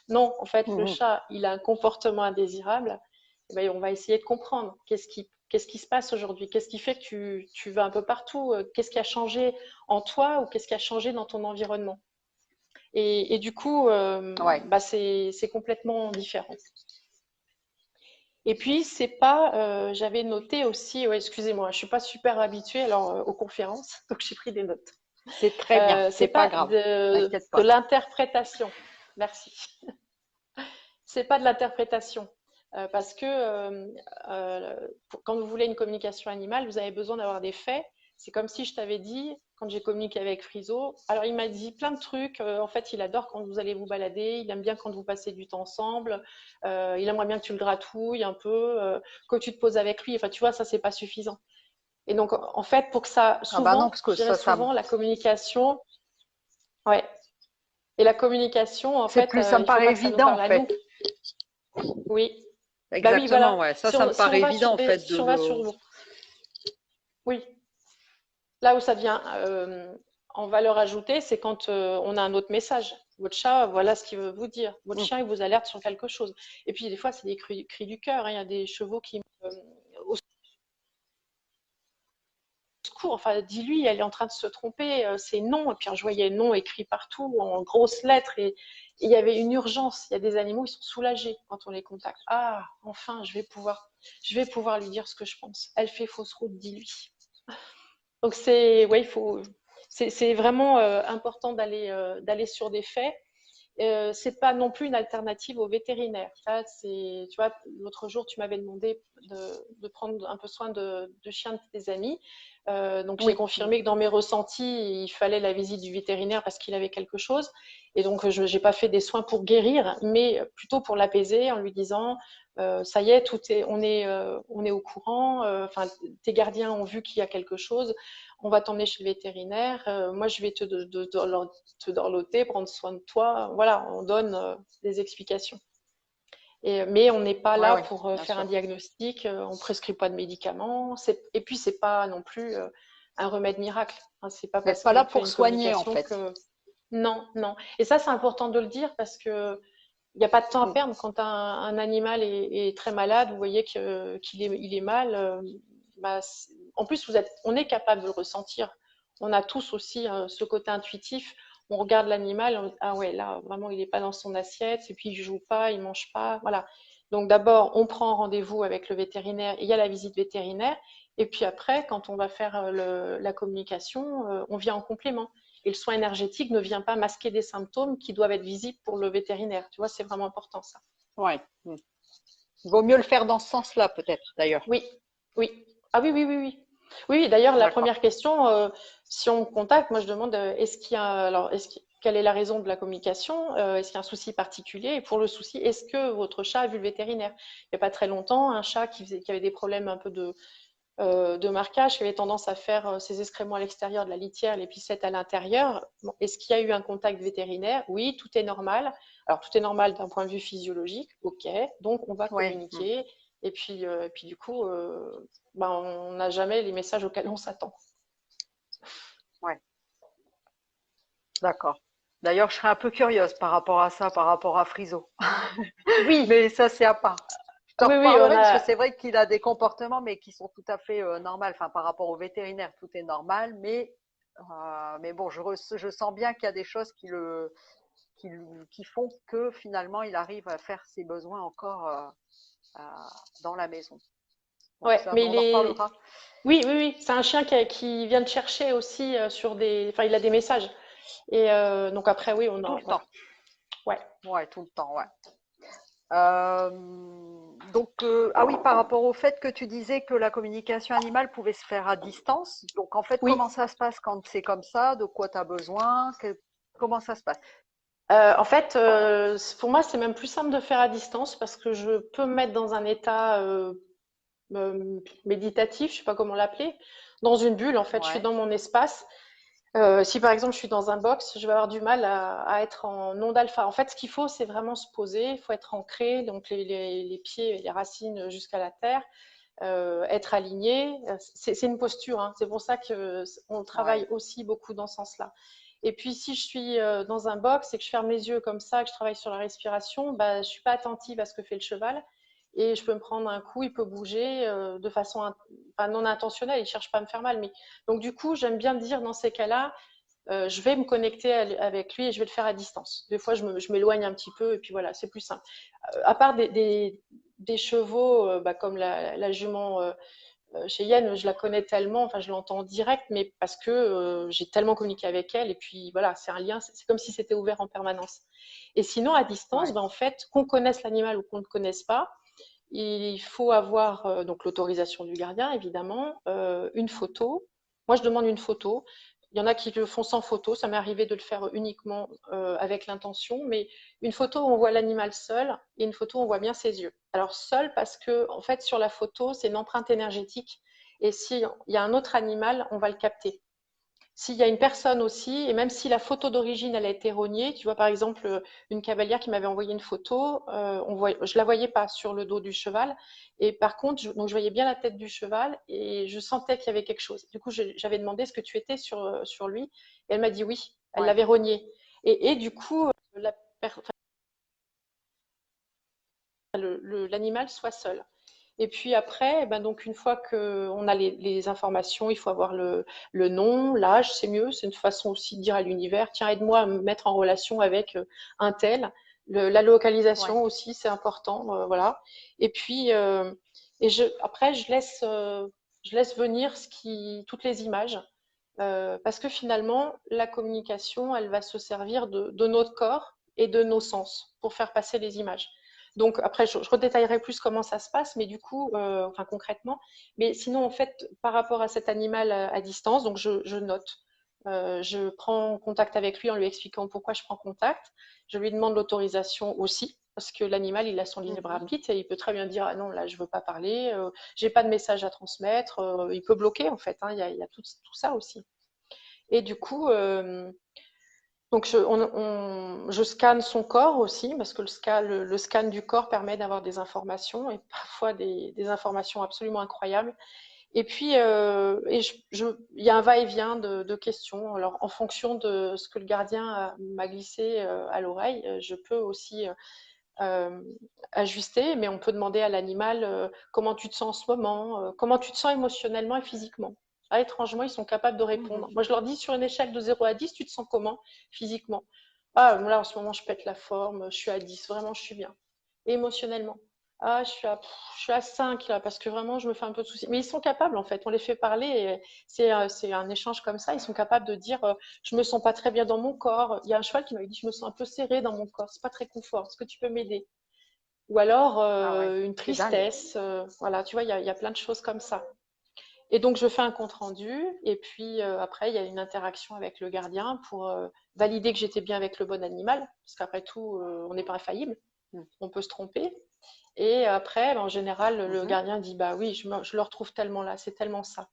Non, en fait, le Mhm. chat, il a un comportement indésirable. Eh ben, on va essayer de comprendre qu'est-ce qui se passe aujourd'hui, qu'est-ce qui fait que tu vas un peu partout, qu'est-ce qui a changé en toi ou qu'est-ce qui a changé dans ton environnement. Et du coup, Ouais. bah, c'est complètement différent. Et puis, c'est pas, j'avais noté aussi, ouais, excusez-moi, je suis pas super habituée alors aux conférences, donc j'ai pris des notes. C'est très bien. C'est C'est pas pas grave. T'inquiète de pas. l'interprétation. Merci. C'est pas de l'interprétation. Parce que quand vous voulez une communication animale, vous avez besoin d'avoir des faits. C'est comme si je t'avais dit, quand j'ai communiqué avec Friso, alors il m'a dit plein de trucs. En fait, il adore quand vous allez vous balader, il aime bien quand vous passez du temps ensemble, il aimerait bien que tu le gratouilles un peu, que tu te poses avec lui. Enfin, tu vois, ça, c'est pas suffisant. Et donc, en fait, pour que ça, Ah bah non, souvent, parce que je dirais souvent, la communication, ouais. Et la communication, en c'est fait, plus, ça me il faut paraît pas que ça nous évident en parle à nous. fait. Oui. Bah oui, Exactement, voilà. ouais. Si Ça me on, si on paraît va évident sur en fait si on va sur, oui, là où ça devient en valeur ajoutée, c'est quand on a un autre message. Votre chat, voilà ce qu'il veut vous dire. Votre chien, il vous alerte sur quelque chose. Et puis, des fois, c'est des cris du cœur, hein. Il y a des chevaux qui au secours. Enfin, dis-lui, elle est en train de se tromper, c'est non. Et puis, je voyais non écrit partout en grosses lettres. Et il y avait une urgence. Il y a des animaux, ils sont soulagés quand on les contacte. Ah, enfin, je vais pouvoir lui dire ce que je pense. Elle fait fausse route, dis-lui. Donc ouais, c'est vraiment important d'aller sur des faits. C'est pas non plus une alternative au vétérinaire. Ça, tu vois, l'autre jour, tu m'avais demandé de prendre un peu soin de chiens de tes amis. Donc, j'ai Oui. confirmé que dans mes ressentis, il fallait la visite du vétérinaire parce qu'il avait quelque chose. Et donc, je n'ai pas fait des soins pour guérir, mais plutôt pour l'apaiser en lui disant, ça y est, on est au courant. Enfin, tes gardiens ont vu qu'il y a quelque chose. On va t'emmener chez le vétérinaire. Moi, je vais te dorloter, prendre soin de toi. Voilà, on donne des explications. Mais on n'est pas Ouais, là ouais, pour bien faire un sûr. diagnostic, on ne prescrit pas de médicaments. Et puis, ce n'est pas non plus un remède miracle. Hein, c'est pas Vous n'êtes parce pas qu'on là fait pour une soigner en communication fait. que… Non, non. Et ça, c'est important de le dire parce que il n'y a pas de temps à perdre quand un animal est très malade. Vous voyez qu'il est mal. Bah, en plus, on est capable de le ressentir. On a tous aussi ce côté intuitif. On regarde l'animal, on dit, ah ouais, là, vraiment, il n'est pas dans son assiette, et puis il joue pas, il mange pas. Voilà. Donc d'abord, on prend rendez-vous avec le vétérinaire, il y a la visite vétérinaire, et puis après, quand on va faire la communication, on vient en complément. Et le soin énergétique ne vient pas masquer des symptômes qui doivent être visibles pour le vétérinaire. Tu vois, c'est vraiment important ça. Ouais. Il vaut mieux le faire dans ce sens-là peut-être d'ailleurs. Oui, oui. Ah oui, oui, oui, oui. Oui, d'ailleurs, la D'accord. première question, si on me contacte, moi je demande est-ce qu'il y a alors quelle est la raison de la communication? Est-ce qu'il y a un souci particulier? Et pour le souci, est-ce que votre chat a vu le vétérinaire? Il n'y a pas très longtemps, un chat qui avait des problèmes un peu de marquage, qui avait tendance à faire ses excréments à l'extérieur de la litière, les pissettes à l'intérieur. Bon, est-ce qu'il y a eu un contact vétérinaire? Oui, tout est normal. Alors, tout est normal d'un point de vue physiologique, ok. Donc, on va Ouais. communiquer. Et puis du coup, ben, on n'a jamais les messages auxquels on s'attend. Ouais. D'accord. D'ailleurs, je serais un peu curieuse par rapport à ça, par rapport à Friso. Oui, Mais ça, c'est à part. Je t'en oui, oui, on reparlerai parce que a. c'est vrai qu'il a des comportements, mais qui sont tout à fait normaux. Enfin, par rapport au vétérinaire, tout est normal. Mais bon, je sens bien qu'il y a des choses qui font que finalement, il arrive à faire ses besoins encore euh, dans la maison. Donc Ouais, ça, mais on en reparlera oui, oui, oui, c'est un chien qui vient de chercher aussi sur des. Enfin, il a des messages. Et donc après, oui, tout le voilà. temps. Ouais. Ouais, tout le temps, ouais. Euh, ah oui, par rapport au fait que tu disais que la communication animale pouvait se faire à distance. Donc, en fait, Oui. comment ça se passe quand c'est comme ça? De quoi tu as besoin? Comment ça se passe? En fait, pour moi, c'est même plus simple de faire à distance parce que je peux me mettre dans un état méditatif, je sais pas comment l'appeler, dans une bulle. En fait, je suis Ouais, dans mon espace. Si par exemple je suis dans un box, je vais avoir du mal à être en onde alpha. En fait, ce qu'il faut, c'est vraiment se poser. Il faut être ancré, donc les pieds et les racines jusqu'à la terre, être aligné. C'est une posture, hein. C'est pour ça qu'on travaille ouais, aussi beaucoup dans ce sens-là. Et puis, si je suis dans un box et que je ferme les yeux comme ça, que je travaille sur la respiration, bah, je ne suis pas attentive à ce que fait le cheval. Et je peux me prendre un coup, il peut bouger de façon enfin, non intentionnelle, il ne cherche pas à me faire mal. Mais… Donc, du coup, j'aime bien dire dans ces cas-là, je vais me connecter avec lui et je vais le faire à distance. Des fois, je m'éloigne un petit peu et puis voilà, c'est plus simple. À part des chevaux bah, comme la jument Cheyenne, je la connais tellement, enfin je l'entends en direct, mais parce que j'ai tellement communiqué avec elle, et puis voilà, c'est un lien, c'est comme si c'était ouvert en permanence. Et sinon, à distance, ouais, ben, en fait, qu'on connaisse l'animal ou qu'on ne le connaisse pas, il faut avoir donc l'autorisation du gardien, évidemment, une photo. Moi, je demande une photo. Il y en a qui le font sans photo. Ça m'est arrivé de le faire uniquement avec l'intention, mais une photo où on voit l'animal seul et une photo où on voit bien ses yeux. Alors seul parce que en fait sur la photo c'est une empreinte énergétique et s'il y a un autre animal, on va le capter. S'il y a une personne aussi, et même si la photo d'origine elle a été rognée, tu vois par exemple une cavalière qui m'avait envoyé une photo, je la voyais pas sur le dos du cheval, et par contre donc je voyais bien la tête du cheval et je sentais qu'il y avait quelque chose. Du coup j'avais demandé ce que tu étais sur lui, et elle m'a dit oui, elle Ouais. l'avait rogné. Et du coup l'animal soit seul. Et puis après, ben donc une fois qu'on a les informations, il faut avoir le nom, l'âge, c'est mieux. C'est une façon aussi de dire à l'univers, tiens, aide-moi à me mettre en relation avec un tel. La Ouais. localisation aussi, c'est important, voilà. Et puis, après, je laisse venir toutes les images, parce que finalement, la communication, elle va se servir de notre corps et de nos sens pour faire passer les images. Donc après, je redétaillerai plus comment ça se passe, mais du coup, enfin concrètement. Mais sinon, en fait, par rapport à cet animal à distance, donc je note. Je prends contact avec lui en lui expliquant pourquoi je prends contact. Je lui demande l'autorisation aussi, parce que l'animal, il a son libre Mhm. arbitre et il peut très bien dire ah non, là, je veux pas parler, j'ai pas de message à transmettre. Il peut bloquer en fait, hein, il y a tout ça aussi. Et du coup, donc je scanne son corps aussi, parce que le scan du corps permet d'avoir des informations, et parfois des informations absolument incroyables. Et puis, il y a un va-et-vient de questions. Alors, en fonction de ce que le gardien m'a glissé à l'oreille, je peux aussi euh, ajuster, mais on peut demander à l'animal comment tu te sens en ce moment, comment tu te sens émotionnellement et physiquement. Ah, étrangement, ils sont capables de répondre. Mhm. Moi, je leur dis sur une échelle de 0 à 10, tu te sens comment physiquement? Ah, là, en ce moment, je pète la forme, je suis à 10, vraiment, je suis bien. Et émotionnellement. Ah, je suis à 5 là, parce que vraiment, je me fais un peu de soucis. Mais ils sont capables, en fait, on les fait parler, et c'est un échange comme ça. Ils sont capables de dire je me sens pas très bien dans mon corps. Il y a un cheval qui m'avait dit je me sens un peu serré dans mon corps, c'est pas très confort, est-ce que tu peux m'aider? Ou alors Ah ouais, une c'est dingue. tristesse, voilà, tu vois, il y a plein de choses comme ça. Et donc je fais un compte rendu, et puis après il y a une interaction avec le gardien pour valider que j'étais bien avec le bon animal, parce qu'après tout, on n'est pas infaillible, Mm. on peut se tromper. Et après, ben, en général, le Mhm. gardien dit bah oui, je le retrouve tellement là, c'est tellement ça.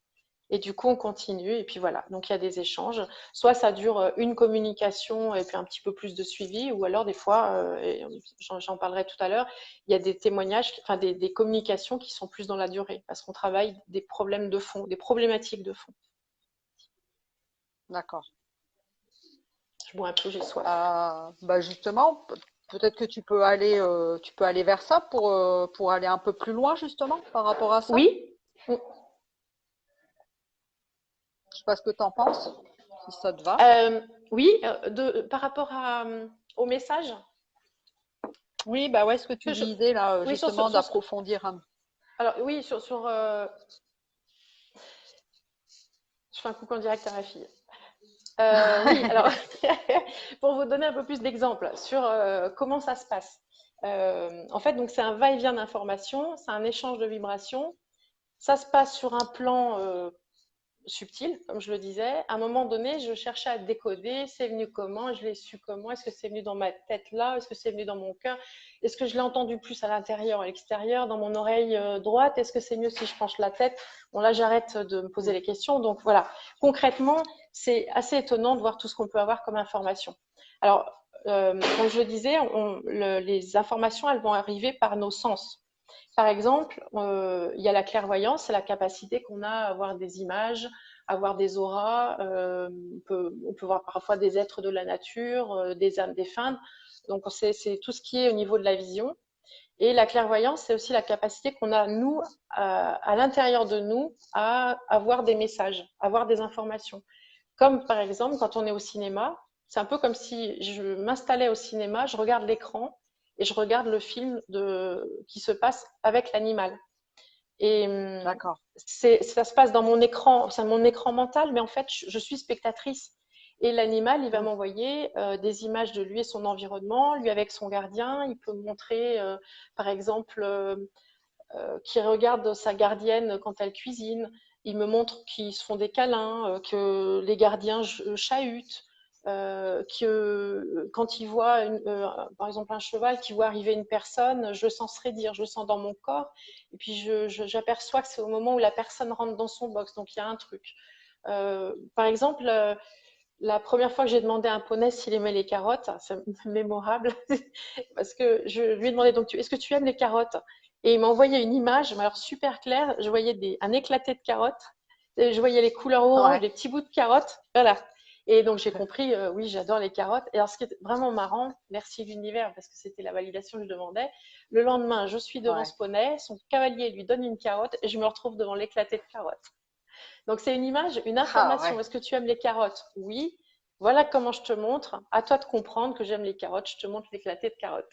Et du coup, on continue, et puis voilà. Donc, il y a des échanges. Soit ça dure une communication et puis un petit peu plus de suivi, ou alors des fois, et j'en parlerai tout à l'heure, il y a des témoignages, enfin des communications qui sont plus dans la durée, parce qu'on travaille des problèmes de fond, des problématiques de fond. D'accord. Je bois un peu, j'ai soif. Bah justement, peut-être que tu peux aller vers ça pour aller un peu plus loin justement par rapport à ça. Oui, Je sais pas ce que tu en penses, si ça te va. euh, oui, par rapport au message, Oui, bah ouais, ce que tu je, disais là, oui, justement, d'approfondir un. alors oui, je fais un coucou en direct à ma fille. Oui, alors pour vous donner un peu plus d'exemples sur comment ça se passe. En fait, donc c'est un va-et-vient d'informations, c'est un échange de vibrations. Ça se passe sur un plan subtil, comme je le disais. À un moment donné, je cherchais à décoder, c'est venu comment, je l'ai su comment, est-ce que c'est venu dans ma tête là, est-ce que c'est venu dans mon cœur, est-ce que je l'ai entendu plus à l'intérieur, à l'extérieur, dans mon oreille droite, est-ce que c'est mieux si je penche la tête? Bon là, j'arrête de me poser Mm. les questions. Donc voilà, concrètement, c'est assez étonnant de voir tout ce qu'on peut avoir comme information. Alors, comme je le disais, les informations, elles vont arriver par nos sens. Par exemple, il y a la clairvoyance, c'est la capacité qu'on a à voir des images, à voir des auras. On peut voir parfois des êtres de la nature, des âmes défuntes. Donc, c'est tout ce qui est au niveau de la vision. Et la clairvoyance, c'est aussi la capacité qu'on a, nous, à l'intérieur de nous, à avoir des messages, à avoir des informations. Comme par exemple, quand on est au cinéma, c'est un peu comme si je m'installais au cinéma, je regarde l'écran et je regarde le film qui se passe avec l'animal. Et D'accord. ça se passe dans mon écran, c'est mon écran mental, mais en fait, je suis spectatrice. Et l'animal, il va Mm. m'envoyer des images de lui et son environnement, lui avec son gardien. Il peut me montrer, par exemple, qui regarde sa gardienne quand elle cuisine. Il me montre qu'ils se font des câlins, que les gardiens chahutent, que quand il voit, par exemple, un cheval qui voit arriver une personne, je le sens se raidir, je le sens dans mon corps. Et puis, j'aperçois que c'est au moment où la personne rentre dans son box. Donc, il y a un truc. Par exemple, la première fois que j'ai demandé à un poney s'il aimait les carottes, c'est mémorable, parce que je lui ai demandé, donc, est-ce que tu aimes les carottes? Et il m'a envoyé une image, mais alors super claire, je voyais un éclaté de carottes, et je voyais les couleurs oranges, Ouais. des petits bouts de carottes, voilà. Et donc j'ai compris, oui, j'adore les carottes. Et alors ce qui est vraiment marrant, merci l'univers, parce que c'était la validation que je demandais, le lendemain, je suis devant Ouais. ce poney, son cavalier lui donne une carotte, et je me retrouve devant l'éclaté de carottes. Donc c'est une image, une Ah information. ouais. Est-ce que tu aimes les carottes? Oui. Voilà comment je te montre. À toi de comprendre que j'aime les carottes. Je te montre l'éclaté de carottes.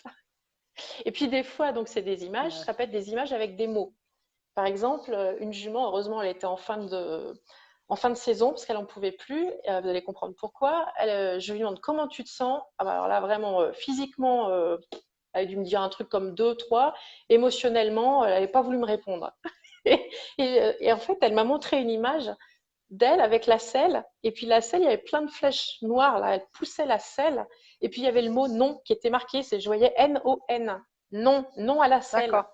Et puis des fois, donc c'est des images. Ouais. Ça peut être des images avec des mots. Par exemple, une jument. Heureusement, elle était en fin de saison parce qu'elle en pouvait plus. Vous allez comprendre pourquoi. Je lui demande comment tu te sens. Ah bah alors là, vraiment, physiquement, elle a dû me dire un truc comme deux, trois. Émotionnellement, elle n'avait pas voulu me répondre. Et en fait, elle m'a montré une image d'elle avec la selle. Et puis la selle, il y avait plein de flèches noires là. Elle poussait la selle. Et puis il y avait le mot non qui était marqué. Je voyais N-O-N. Non, non à la selle. D'accord.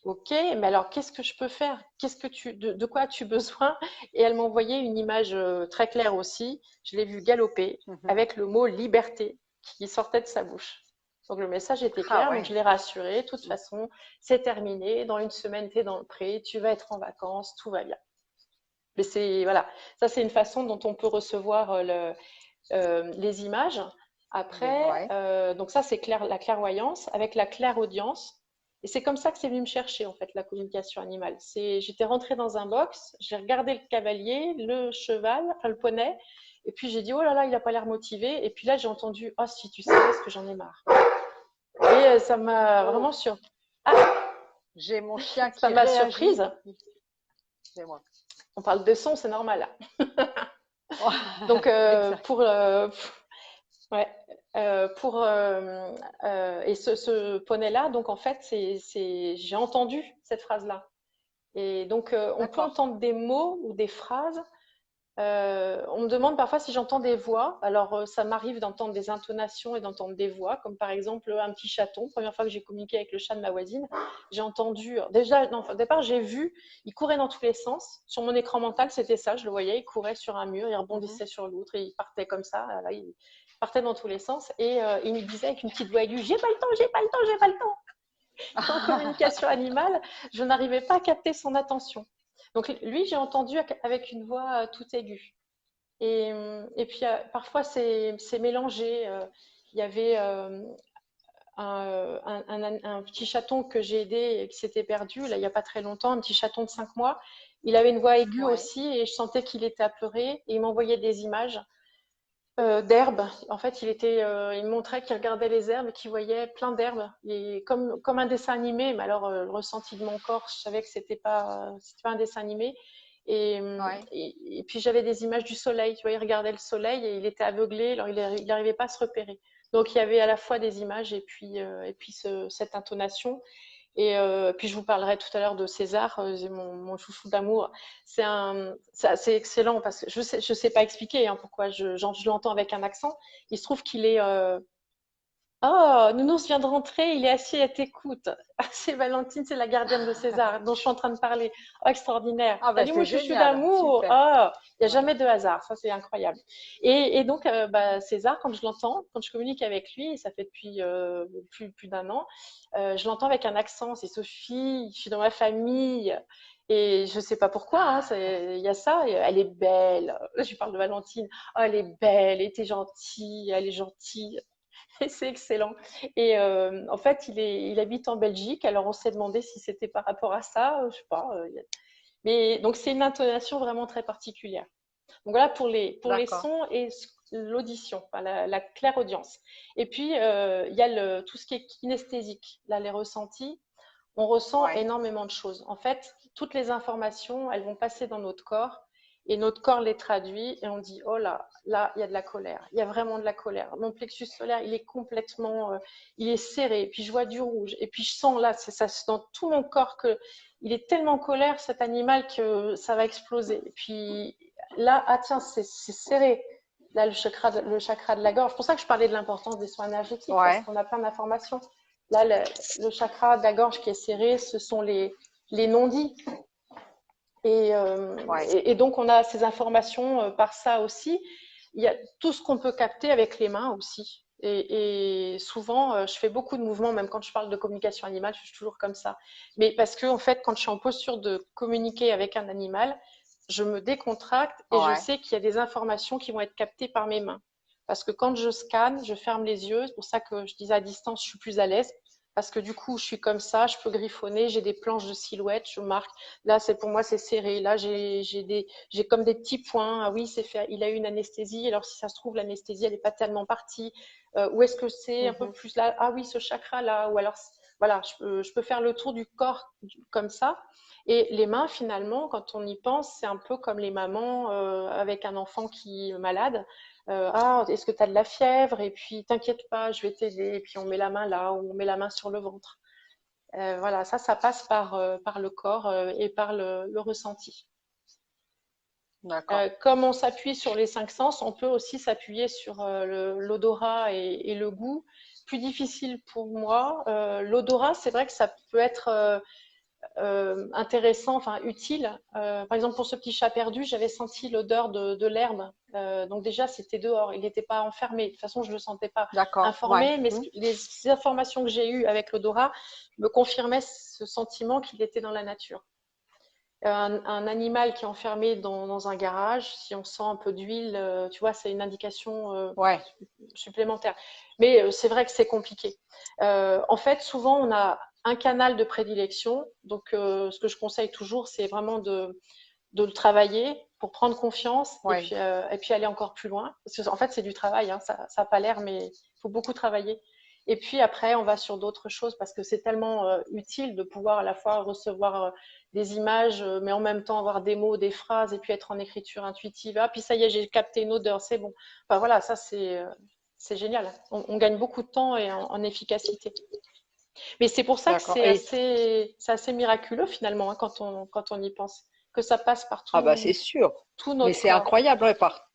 Ok, mais alors qu'est-ce que je peux faire? De quoi as-tu besoin? Et elle m'a envoyé une image très claire aussi. Je l'ai vue galoper Mhm. avec le mot liberté qui sortait de sa bouche. Donc le message était Ah clair, donc je ouais. l'ai rassurée. De toute façon, c'est terminé. Dans une semaine, tu es dans le pré, tu vas être en vacances, tout va bien. Mais c'est voilà, ça c'est une façon dont on peut recevoir les images. Après, Ouais. donc ça c'est la clairvoyance avec la clairaudience. Et c'est comme ça que c'est venu me chercher en fait la communication animale. J'étais rentrée dans un box, j'ai regardé le cavalier, le cheval, enfin le poney, et puis j'ai dit oh là là il a pas l'air motivé. Et puis là j'ai entendu oh si tu savais ce que j'en ai marre. Et ça m'a Oh, vraiment ah, j'ai mon chien ça qui m'a réagit. surprise. C'est moi. On parle de son, c'est normal. Donc, Exact. ouais, et ce poney-là, donc en fait, j'ai entendu cette phrase-là. Et donc, on peut D'accord. entendre des mots ou des phrases. On me demande parfois si j'entends des voix. Alors, ça m'arrive d'entendre des intonations et d'entendre des voix, comme par exemple un petit chaton. Première fois que j'ai communiqué avec le chat de ma voisine, j'ai entendu. Déjà, non, au départ, j'ai vu, il courait dans tous les sens. Sur mon écran mental, c'était ça, je le voyais, il courait sur un mur, il Mhm. rebondissait sur l'autre, et il partait comme ça. Là, il partait dans tous les sens. Et il me disait avec une petite voix aiguë, j'ai pas le temps, j'ai pas le temps, j'ai pas le temps. En communication animale, je n'arrivais pas à capter son attention. Donc lui, j'ai entendu avec une voix toute aiguë. Et puis parfois c'est mélangé. Il y avait un petit chaton que j'ai aidé et qui s'était perdu là il n'y a pas très longtemps, un petit chaton de 5 mois. Il avait une voix aiguë Ouais. aussi et je sentais qu'il était apeuré et il m'envoyait des images d'herbes. En fait, il me montrait qu'il regardait les herbes et qu'il voyait plein d'herbes. Et comme un dessin animé, mais alors le ressenti de mon corps, je savais que c'était pas un dessin animé. Ouais. Et puis j'avais des images du soleil. Tu vois, il regardait le soleil et il était aveuglé, alors il n'arrivait pas à se repérer. Donc il y avait à la fois des images et puis cette intonation. Et puis je vous parlerai tout à l'heure de César, mon chouchou d'amour. C'est assez excellent parce que je sais pas expliquer hein, pourquoi je l'entends avec un accent. Il se trouve qu'il est oh, Nounours vient de rentrer, il est assis et t'écoute. Ah, c'est Valentine, c'est la gardienne de César dont je suis en train de parler. Oh, extraordinaire. Ah ben Salut c'est mon chouchou génial. d'amour. Super. Oh, il n'y a Ouais. jamais de hasard, ça c'est incroyable. Et donc, César, quand je l'entends, quand je communique avec lui, et ça fait depuis plus d'un an, je l'entends avec un accent, c'est Sophie, je suis dans ma famille. Et je ne sais pas pourquoi, hein, il y a ça, et elle est belle. Là, je lui parle de Valentine. Oh, elle est belle, elle était gentille, elle est gentille. C'est excellent. Et en fait, il habite en Belgique. Alors, on s'est demandé si c'était par rapport à ça, je sais pas. Mais donc, c'est une intonation vraiment très particulière. Donc voilà pour les D'accord. sons et l'audition, enfin, la clairaudience. Et puis, il y a tout ce qui est kinesthésique. Là, les ressentis, on ressent Ouais. énormément de choses. En fait, toutes les informations, elles vont passer dans notre corps et notre corps les traduit et on dit, oh là, il y a de la colère, il y a vraiment de la colère. Mon plexus solaire, il est complètement, il est serré, et puis je vois du rouge, et puis je sens là, c'est ça, c'est dans tout mon corps que il est tellement en colère, cet animal, que ça va exploser. Et puis là, ah tiens, c'est serré. Là, le chakra de la gorge. C'est pour ça que je parlais de l'importance des soins énergétiques, parce qu'on a plein d'informations. Là, le chakra de la gorge qui est serré, ce sont les non-dits. Et donc, on a ces informations par ça aussi. Il y a tout ce qu'on peut capter avec les mains aussi. Et souvent, je fais beaucoup de mouvements, même quand je parle de communication animale, je suis toujours comme ça. Mais parce que, en fait, quand je suis en posture de communiquer avec un animal, je me décontracte et je sais qu'il y a des informations qui vont être captées par mes mains. Parce que quand je scanne, je ferme les yeux. C'est pour ça que je disais à distance, je suis plus à l'aise. Parce que du coup, je suis comme ça, je peux griffonner, j'ai des planches de silhouette, je marque. Là, pour moi, c'est serré. Là, j'ai comme des petits points. Ah oui, il a eu une anesthésie. Alors, si ça se trouve, l'anesthésie, elle n'est pas tellement partie. Où est-ce que c'est un peu plus là? Ah oui, ce chakra-là. Ou alors, voilà, je peux faire le tour du corps comme ça. Et les mains, finalement, quand on y pense, c'est un peu comme les mamans avec un enfant qui est malade. Est-ce que tu as de la fièvre? Et puis, t'inquiète pas, je vais t'aider. Et puis, on met la main là, ou on met la main sur le ventre. Voilà, ça passe par le corps et par le ressenti. Comme on s'appuie sur les 5 sens, on peut aussi s'appuyer sur l'odorat et le goût. Plus difficile pour moi. L'odorat, c'est vrai que ça peut être intéressant, enfin utile. Par exemple, pour ce petit chat perdu, j'avais senti l'odeur de l'herbe. Donc déjà, c'était dehors. Il n'était pas enfermé. De toute façon, je ne le sentais pas informé. Mais les informations que j'ai eues avec l'odorat me confirmaient ce sentiment qu'il était dans la nature. Un animal qui est enfermé dans un garage, si on sent un peu d'huile, tu vois, c'est une indication supplémentaire. Mais c'est vrai que c'est compliqué. En fait, souvent, on a un canal de prédilection. Donc, ce que je conseille toujours, c'est vraiment de le travailler pour prendre confiance et puis aller encore plus loin. Parce qu'en fait, c'est du travail, hein, ça n'a pas l'air, mais il faut beaucoup travailler. Et puis après, on va sur d'autres choses parce que c'est tellement utile de pouvoir à la fois recevoir des images, mais en même temps avoir des mots, des phrases et puis être en écriture intuitive. Ah, puis ça y est, j'ai capté une odeur, c'est bon. Enfin voilà, ça c'est génial. On gagne beaucoup de temps et en efficacité. Mais c'est pour ça que c'est assez miraculeux finalement hein, quand on y pense, que ça passe par tout, c'est sûr. tout notre Mais c'est corps. incroyable par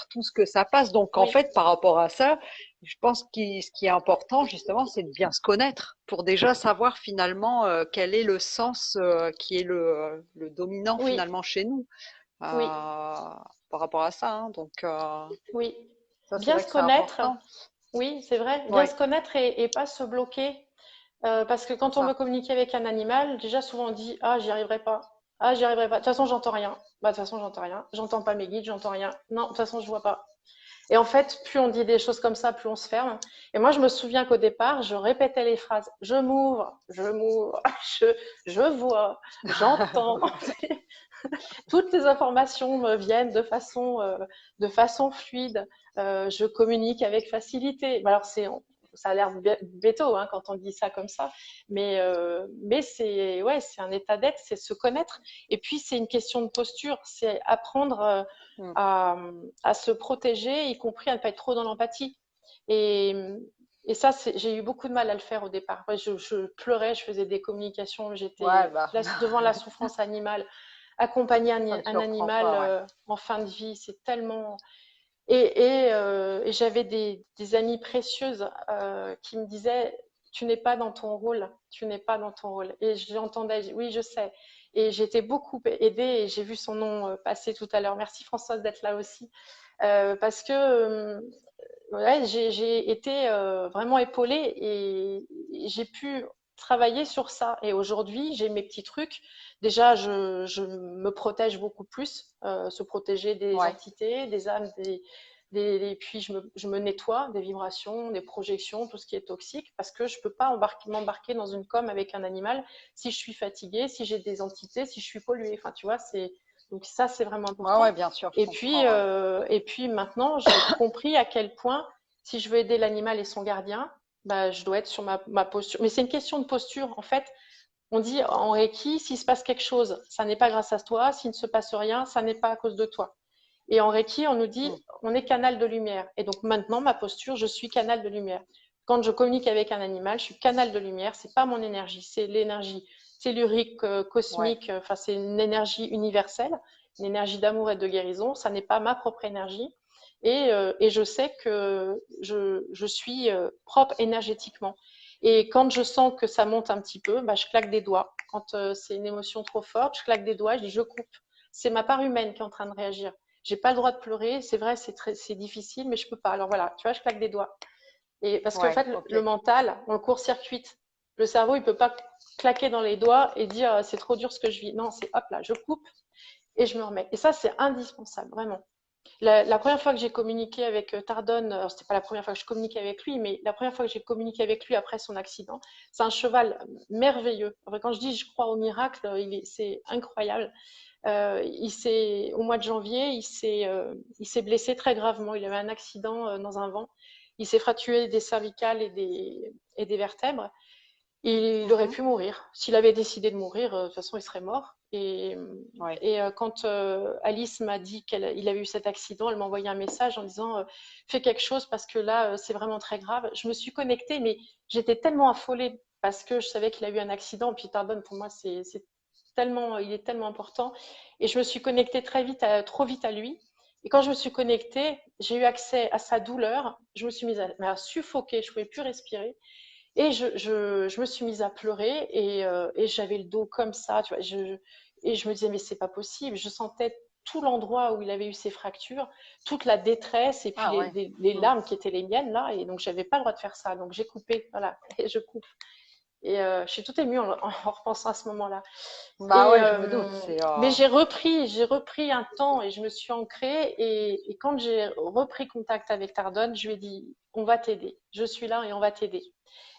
tout ce que ça passe. Donc en fait, par rapport à ça, je pense que ce qui est important justement, c'est de bien se connaître pour déjà savoir finalement quel est le sens qui est le dominant finalement chez nous par rapport à ça. Hein. Donc oui, ça, bien se connaître. Important. Oui, c'est vrai. Bien se connaître et pas se bloquer. Parce que quand on veut communiquer avec un animal, déjà souvent on dit ah j'y arriverai pas, ah j'y arriverai pas. De toute façon j'entends rien. Bah de toute façon j'entends rien. J'entends pas mes guides, j'entends rien. Non de toute façon je vois pas. Et en fait plus on dit des choses comme ça, plus on se ferme. Et moi je me souviens qu'au départ je répétais les phrases je m'ouvre, je vois, j'entends. Toutes les informations me viennent de façon fluide. Je communique avec facilité. Alors ça a l'air béto hein, quand on dit ça comme ça, mais c'est un état d'être, c'est se connaître. Et puis c'est une question de posture, c'est apprendre à se protéger, y compris à ne pas être trop dans l'empathie. Et ça, j'ai eu beaucoup de mal à le faire au départ. Je pleurais, je faisais des communications, j'étais devant la souffrance animale. Accompagner un animal en fin de vie, c'est tellement. Et j'avais des amies précieuses qui me disaient tu n'es pas dans ton rôle, tu n'es pas dans ton rôle. Et j'entendais oui, je sais. Et j'ai été beaucoup aidée et j'ai vu son nom passer tout à l'heure. Merci Françoise d'être là aussi. Parce que j'ai été vraiment épaulée et j'ai pu travailler sur ça. Et aujourd'hui, j'ai mes petits trucs. Déjà, je me protège beaucoup plus, se protéger des entités, des âmes, et puis je me nettoie des vibrations, des projections, tout ce qui est toxique, parce que je ne peux pas m'embarquer dans une com avec un animal si je suis fatiguée, si j'ai des entités, si je suis polluée. Enfin, tu vois, donc ça, c'est vraiment important. Bien sûr. Et puis maintenant, j'ai compris à quel point, si je veux aider l'animal et son gardien, bah, je dois être sur ma posture. Mais c'est une question de posture. En fait, On dit en Reiki, s'il se passe quelque chose, ça n'est pas grâce à toi. S'il ne se passe rien, ça n'est pas à cause de toi. Et en Reiki, on nous dit, Mm. on est canal de lumière. Et donc maintenant, ma posture, je suis canal de lumière. Quand je communique avec un animal, je suis canal de lumière. C'est pas mon énergie, c'est l'énergie tellurique, Ouais. cosmique. Enfin, c'est une énergie universelle, une énergie d'amour et de guérison. Ça n'est pas ma propre énergie. Et je sais que je suis propre énergétiquement. Et quand je sens que ça monte un petit peu, bah, je claque des doigts. Quand c'est une émotion trop forte, je claque des doigts, je dis je coupe. C'est ma part humaine qui est en train de réagir. J'ai pas le droit de pleurer, c'est vrai, c'est difficile, mais je peux pas. Alors voilà, tu vois, je claque des doigts. Et parce qu'en Ouais. fait, Ok. le mental, on le court-circuite. Le cerveau, il peut pas claquer dans les doigts et dire c'est trop dur ce que je vis. Non, c'est hop là, je coupe et je me remets. Et ça, c'est indispensable, vraiment. La première fois que j'ai communiqué avec Tardon, alors c'était pas la première fois que je communiquais avec lui, mais la première fois que j'ai communiqué avec lui après son accident, c'est un cheval merveilleux. Enfin, quand je dis je crois au miracle, c'est incroyable. Au mois de janvier, il s'est blessé très gravement. Il avait un accident dans un vent. Il s'est fracturé des cervicales et des vertèbres. Il aurait Mhm. pu mourir. S'il avait décidé de mourir, de toute façon, il serait mort. Ouais. Quand Alice m'a dit qu'il avait eu cet accident, elle m'a envoyé un message en disant fais quelque chose parce que là, c'est vraiment très grave. Je me suis connectée, mais j'étais tellement affolée parce que je savais qu'il a eu un accident. Puis Tardon, pour moi, il est tellement important. Et je me suis connectée trop vite à lui. Et quand je me suis connectée, j'ai eu accès à sa douleur. Je me suis mise à suffoquer, je ne pouvais plus respirer. Et je me suis mise à pleurer et j'avais le dos comme ça, tu vois. Et je me disais, mais c'est pas possible. Je sentais tout l'endroit où il avait eu ses fractures, toute la détresse et puis Ah ouais. les Mm. larmes qui étaient les miennes là. Et donc, j'avais pas le droit de faire ça. Donc, j'ai coupé, voilà, et je coupe. Et je suis tout émue en repensant à ce moment-là. Bah ouais, je me doute. C'est Mais j'ai repris un temps et je me suis ancrée. Et quand j'ai repris contact avec Tardon, je lui ai dit, on va t'aider. Je suis là et on va t'aider.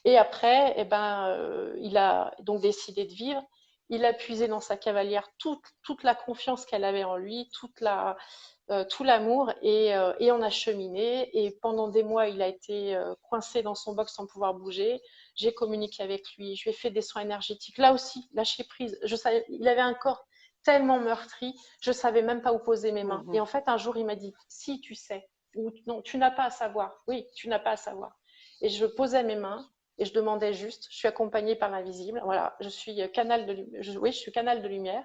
Et après, eh ben, il a donc décidé de vivre. Il a puisé dans sa cavalière toute la confiance qu'elle avait en lui, tout l'amour, et on a cheminé. Et pendant des mois, il a été coincé dans son box sans pouvoir bouger. J'ai communiqué avec lui, je lui ai fait des soins énergétiques. Là aussi, lâcher prise. Il avait un corps tellement meurtri, je savais même pas où poser mes mains. Et Mhm. en fait, un jour, il m'a dit, si tu sais, ou non, tu n'as pas à savoir. Oui, tu n'as pas à savoir. Et je posais mes mains et je demandais juste, je suis accompagnée par l'invisible. Voilà, je suis oui, je suis canal de lumière,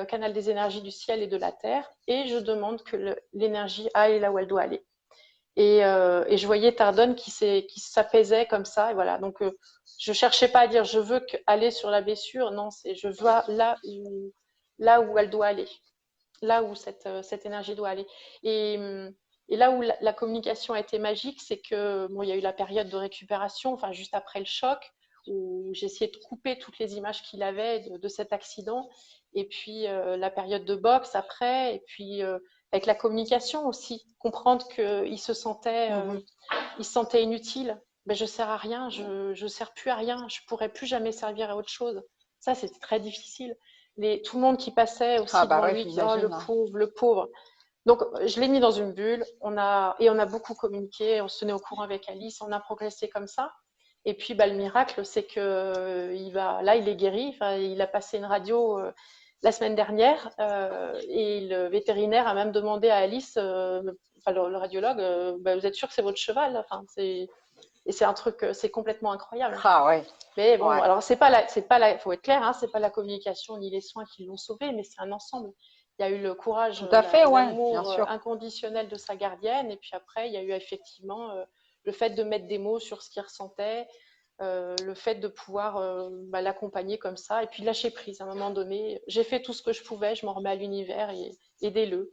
canal des énergies du ciel et de la terre, et je demande que l'énergie aille là où elle doit aller. Et je voyais Tardon qui s'apaisait comme ça. Et voilà. Donc, je cherchais pas à dire je veux aller sur la blessure. Non, c'est je veux là où elle doit aller, là où cette énergie doit aller. Et, et là où la communication a été magique, c'est que bon, il y a eu la période de récupération, enfin juste après le choc, où j'ai essayé de couper toutes les images qu'il avait de cet accident, et puis la période de boxe après, et puis avec la communication aussi, comprendre Mhm. il se sentait inutile. Ben, je sers à rien, je sers plus à rien, je pourrais plus jamais servir à autre chose. Ça, c'était très difficile. Tout le monde qui passait Ah aussi bah devant ouais, lui, qui oh le j'imagine. pauvre, le pauvre. Donc je l'ai mis dans une bulle. On a beaucoup communiqué, on se tenait au courant avec Alice, on a progressé comme ça. Et puis bah, le miracle, c'est que il est guéri. Enfin, il a passé une radio la semaine dernière et le vétérinaire a même demandé à Alice, enfin le radiologue, bah, vous êtes sûr que c'est votre cheval? Enfin, et c'est un truc, c'est complètement incroyable. Ah ouais. Mais bon, Ouais. alors faut être clair, hein, c'est pas la communication ni les soins qui l'ont sauvé, mais c'est un ensemble. Il y a eu le courage, Tout à fait, ouais, bien l'amour sûr. inconditionnel de sa gardienne, et puis après, il y a eu effectivement le fait de mettre des mots sur ce qu'il ressentait, le fait de pouvoir bah, l'accompagner comme ça, et puis lâcher prise. À un moment donné, j'ai fait tout ce que je pouvais, je m'en remets à l'univers et aidez-le.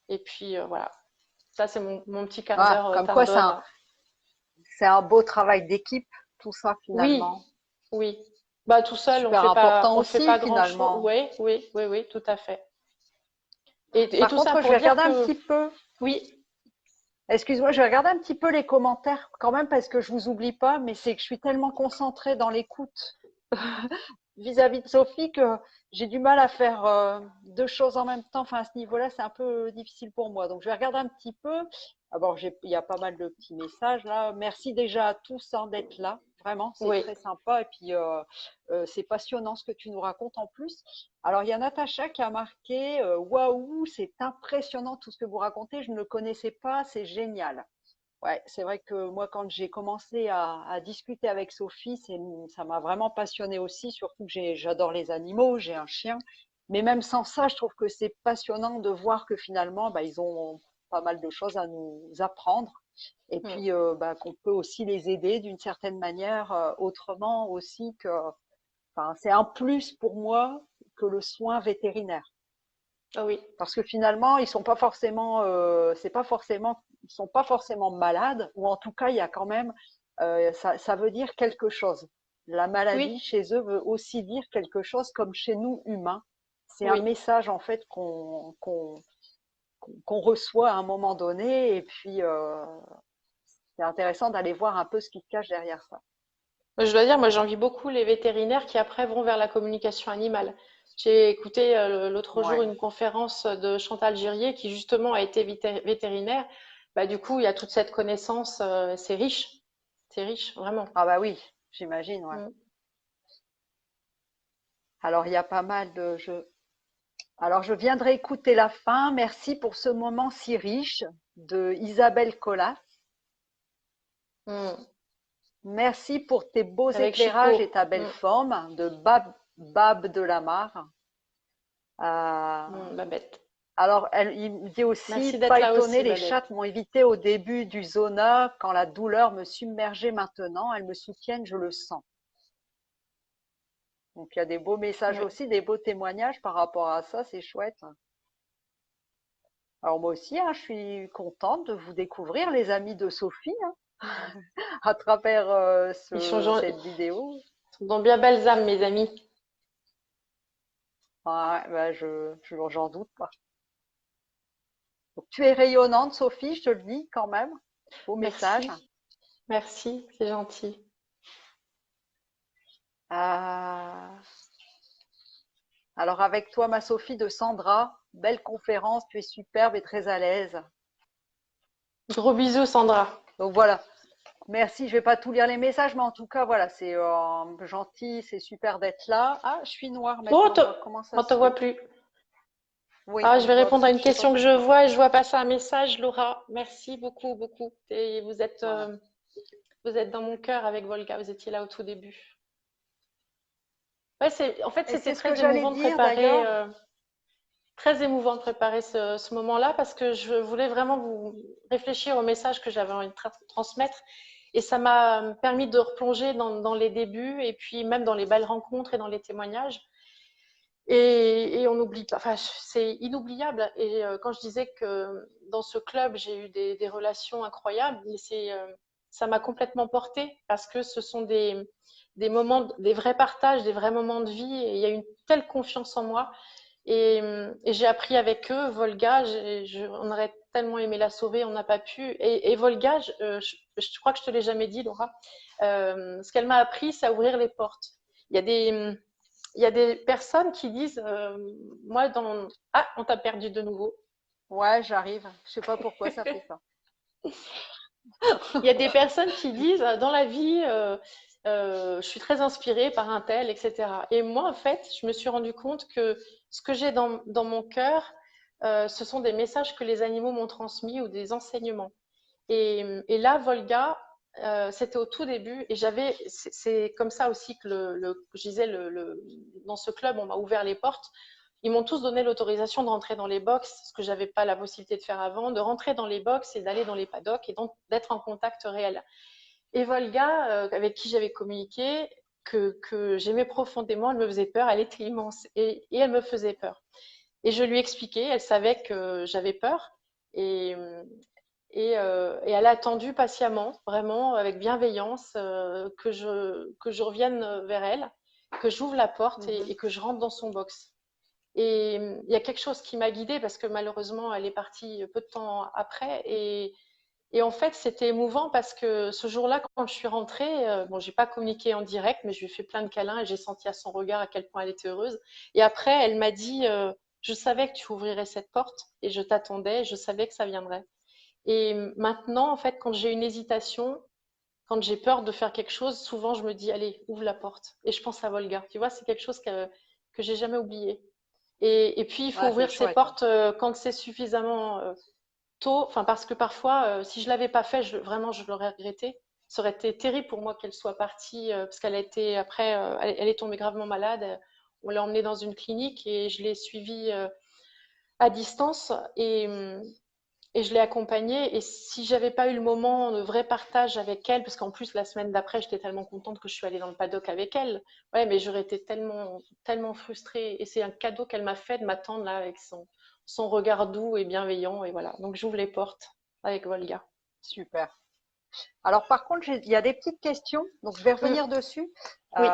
Et puis voilà, ça c'est mon petit quart Ah, d'heure comme quoi Tardon. c'est un beau travail d'équipe, tout ça Oui, finalement. oui. Bah, tout seul, Super important on fait aussi pas grand-chose. finalement. Oui, oui, oui, oui, tout à fait. Et Par tout ça contre, je pour vais dire regarder un que, petit peu. oui, Excuse-moi, je vais regarder un petit peu les commentaires quand même parce que je vous oublie pas, mais c'est que je suis tellement concentrée dans l'écoute vis-à-vis de Sophie que j'ai du mal à faire deux choses en même temps. Enfin, à ce niveau-là, c'est un peu difficile pour moi. Donc, je vais regarder un petit peu. Ah bon, il y a pas mal de petits messages là. Merci déjà à tous hein, d'être là. Vraiment, c'est Oui. très sympa et puis c'est passionnant ce que tu nous racontes en plus. Alors, il y a Natacha qui a marqué waouh, c'est impressionnant tout ce que vous racontez, je ne le connaissais pas, c'est génial. Ouais, c'est vrai que moi, quand j'ai commencé à discuter avec Sophie, ça m'a vraiment passionnée aussi, surtout que j'adore les animaux, j'ai un chien. Mais même sans ça, je trouve que c'est passionnant de voir que finalement, bah, ils ont pas mal de choses à nous apprendre. Et Mm. puis, bah, qu'on peut aussi les aider d'une certaine manière, autrement aussi que, enfin, c'est un plus pour moi que le soin vétérinaire. Ah oui. Parce que finalement, ils sont pas forcément, c'est pas forcément, ils sont pas forcément malades, ou en tout cas, il y a quand même, ça veut dire quelque chose. La maladie Oui. chez eux veut aussi dire quelque chose, comme chez nous humains. C'est un Oui. message en fait qu'on reçoit à un moment donné, et puis c'est intéressant d'aller voir un peu ce qui se cache derrière ça. Je dois dire, moi, j'envie beaucoup les vétérinaires qui après vont vers la communication animale. J'ai écouté l'autre jour Ouais. une conférence de Chantal Girier qui justement a été vétérinaire. Bah, du coup, il y a toute cette connaissance, c'est riche. C'est riche, vraiment. Ah bah oui, j'imagine, ouais. Mm. Alors il y a pas mal de jeux. Alors, je viendrai écouter la fin. Merci pour ce moment si riche de Isabelle Collas. Mm. Merci pour tes beaux Avec éclairages et Chico. ta belle Mm. forme de Bab Delamare. Euh, Babette. alors, il me dit aussi, Merci d'être pas là étonné, aussi, les Babette. chattes m'ont évité au début du zona quand la douleur me submergeait maintenant. Elles me soutiennent, je le sens. Donc, il y a des beaux messages Oui. aussi, des beaux témoignages par rapport à ça, c'est chouette. Alors, moi aussi, hein, je suis contente de vous découvrir, les amis de Sophie, hein, à travers Ils sont, cette vidéo. sont dans bien belles âmes, mes amis. Ouais, bah, j'en doute pas. Donc, tu es rayonnante, Sophie, je te le dis quand même. Beau message. Merci. Merci, c'est gentil. Euh, alors, avec toi, ma Sophie de Sandra, belle conférence, tu es superbe et très à l'aise. Gros bisous, Sandra. Donc voilà. Merci, je vais pas tout lire les messages, mais en tout cas, voilà, c'est gentil, c'est super d'être là. Ah, je suis noire Bon, maintenant. Comment ça on te se voit fait? plus. Oui, Ah, on je me vais voit répondre à aussi. une Je sais pas question que je pourquoi. vois et je vois passer un message, Laura. Merci beaucoup, beaucoup. Et Voilà. vous êtes dans mon cœur avec Volga. Vous étiez là au tout début. Ouais, en fait, Et c'était c'est ce que très j'allais émouvant de dire préparer, d'ailleurs. très émouvant de préparer ce moment-là parce que je voulais vraiment vous réfléchir au message que j'avais envie de transmettre. Et ça m'a permis de replonger dans les débuts et puis même dans les belles rencontres et dans les témoignages. Et on n'oublie pas, enfin, c'est inoubliable. Et quand je disais que dans ce club, j'ai eu des relations incroyables, mais ça m'a complètement portée parce que ce sont des moments, des vrais partages, des vrais moments de vie. Et il y a une telle confiance en moi. Et j'ai appris avec eux, Volga, on aurait tellement aimé la sauver, on n'a pas pu. Et Volga, je crois que je te l'ai jamais dit, Laura, ce qu'elle m'a appris, c'est à ouvrir les portes. Il y a il y a des personnes qui disent, moi, Ah, on t'a perdu de nouveau. Ouais, j'arrive. Je sais pas pourquoi ça fait ça. Il y a des personnes qui disent, dans la vie, je suis très inspirée par un tel, etc. Et moi, en fait, je me suis rendu compte que ce que j'ai dans mon cœur, ce sont des messages que les animaux m'ont transmis ou des enseignements. Et là, Volga, c'était au tout début, et c'est comme ça aussi que je disais, dans ce club, on m'a ouvert les portes. Ils m'ont tous donné l'autorisation de rentrer dans les box, ce que j'avais pas la possibilité de faire avant, de rentrer dans les box et d'aller dans les paddocks et donc d'être en contact réel. Et Volga, avec qui j'avais communiqué, que j'aimais profondément, elle me faisait peur, elle était immense et elle me faisait peur. Et je lui expliquais, elle savait que j'avais peur et, et elle a attendu patiemment, vraiment avec bienveillance, que je revienne vers elle, que j'ouvre la porte Mhm. et que je rentre dans son box. Et il y a quelque chose qui m'a guidée parce que malheureusement, elle est partie peu de temps après. Et en fait, c'était émouvant parce que ce jour-là, quand je suis rentrée, bon, j'ai pas communiqué en direct, mais je lui ai fait plein de câlins et j'ai senti à son regard à quel point elle était heureuse. Et après, elle m'a dit, je savais que tu ouvrirais cette porte et je t'attendais, je savais que ça viendrait. Et maintenant, en fait, quand j'ai une hésitation, quand j'ai peur de faire quelque chose, souvent je me dis, allez, ouvre la porte. Et je pense à Volga. Tu vois, c'est quelque chose que j'ai jamais oublié. Et puis, il faut Ouais, c'est ouvrir ses chouette. portes quand c'est suffisamment tôt. Enfin, parce que parfois, si je l'avais pas fait, vraiment, je l'aurais regretté. Ça aurait été terrible pour moi qu'elle soit partie, parce qu'elle a été, après, elle est tombée gravement malade. On l'a emmenée dans une clinique et je l'ai suivie à distance. Et je l'ai accompagnée. Et si j'avais pas eu le moment de vrai partage avec elle, parce qu'en plus la semaine d'après, j'étais tellement contente que je suis allée dans le paddock avec elle. Ouais, mais j'aurais été tellement, tellement frustrée. Et c'est un cadeau qu'elle m'a fait de m'attendre là avec son regard doux et bienveillant. Et voilà. Donc j'ouvre les portes avec Volga. Super. Alors par contre, il y a des petites questions, donc je vais Mm, revenir dessus. oui,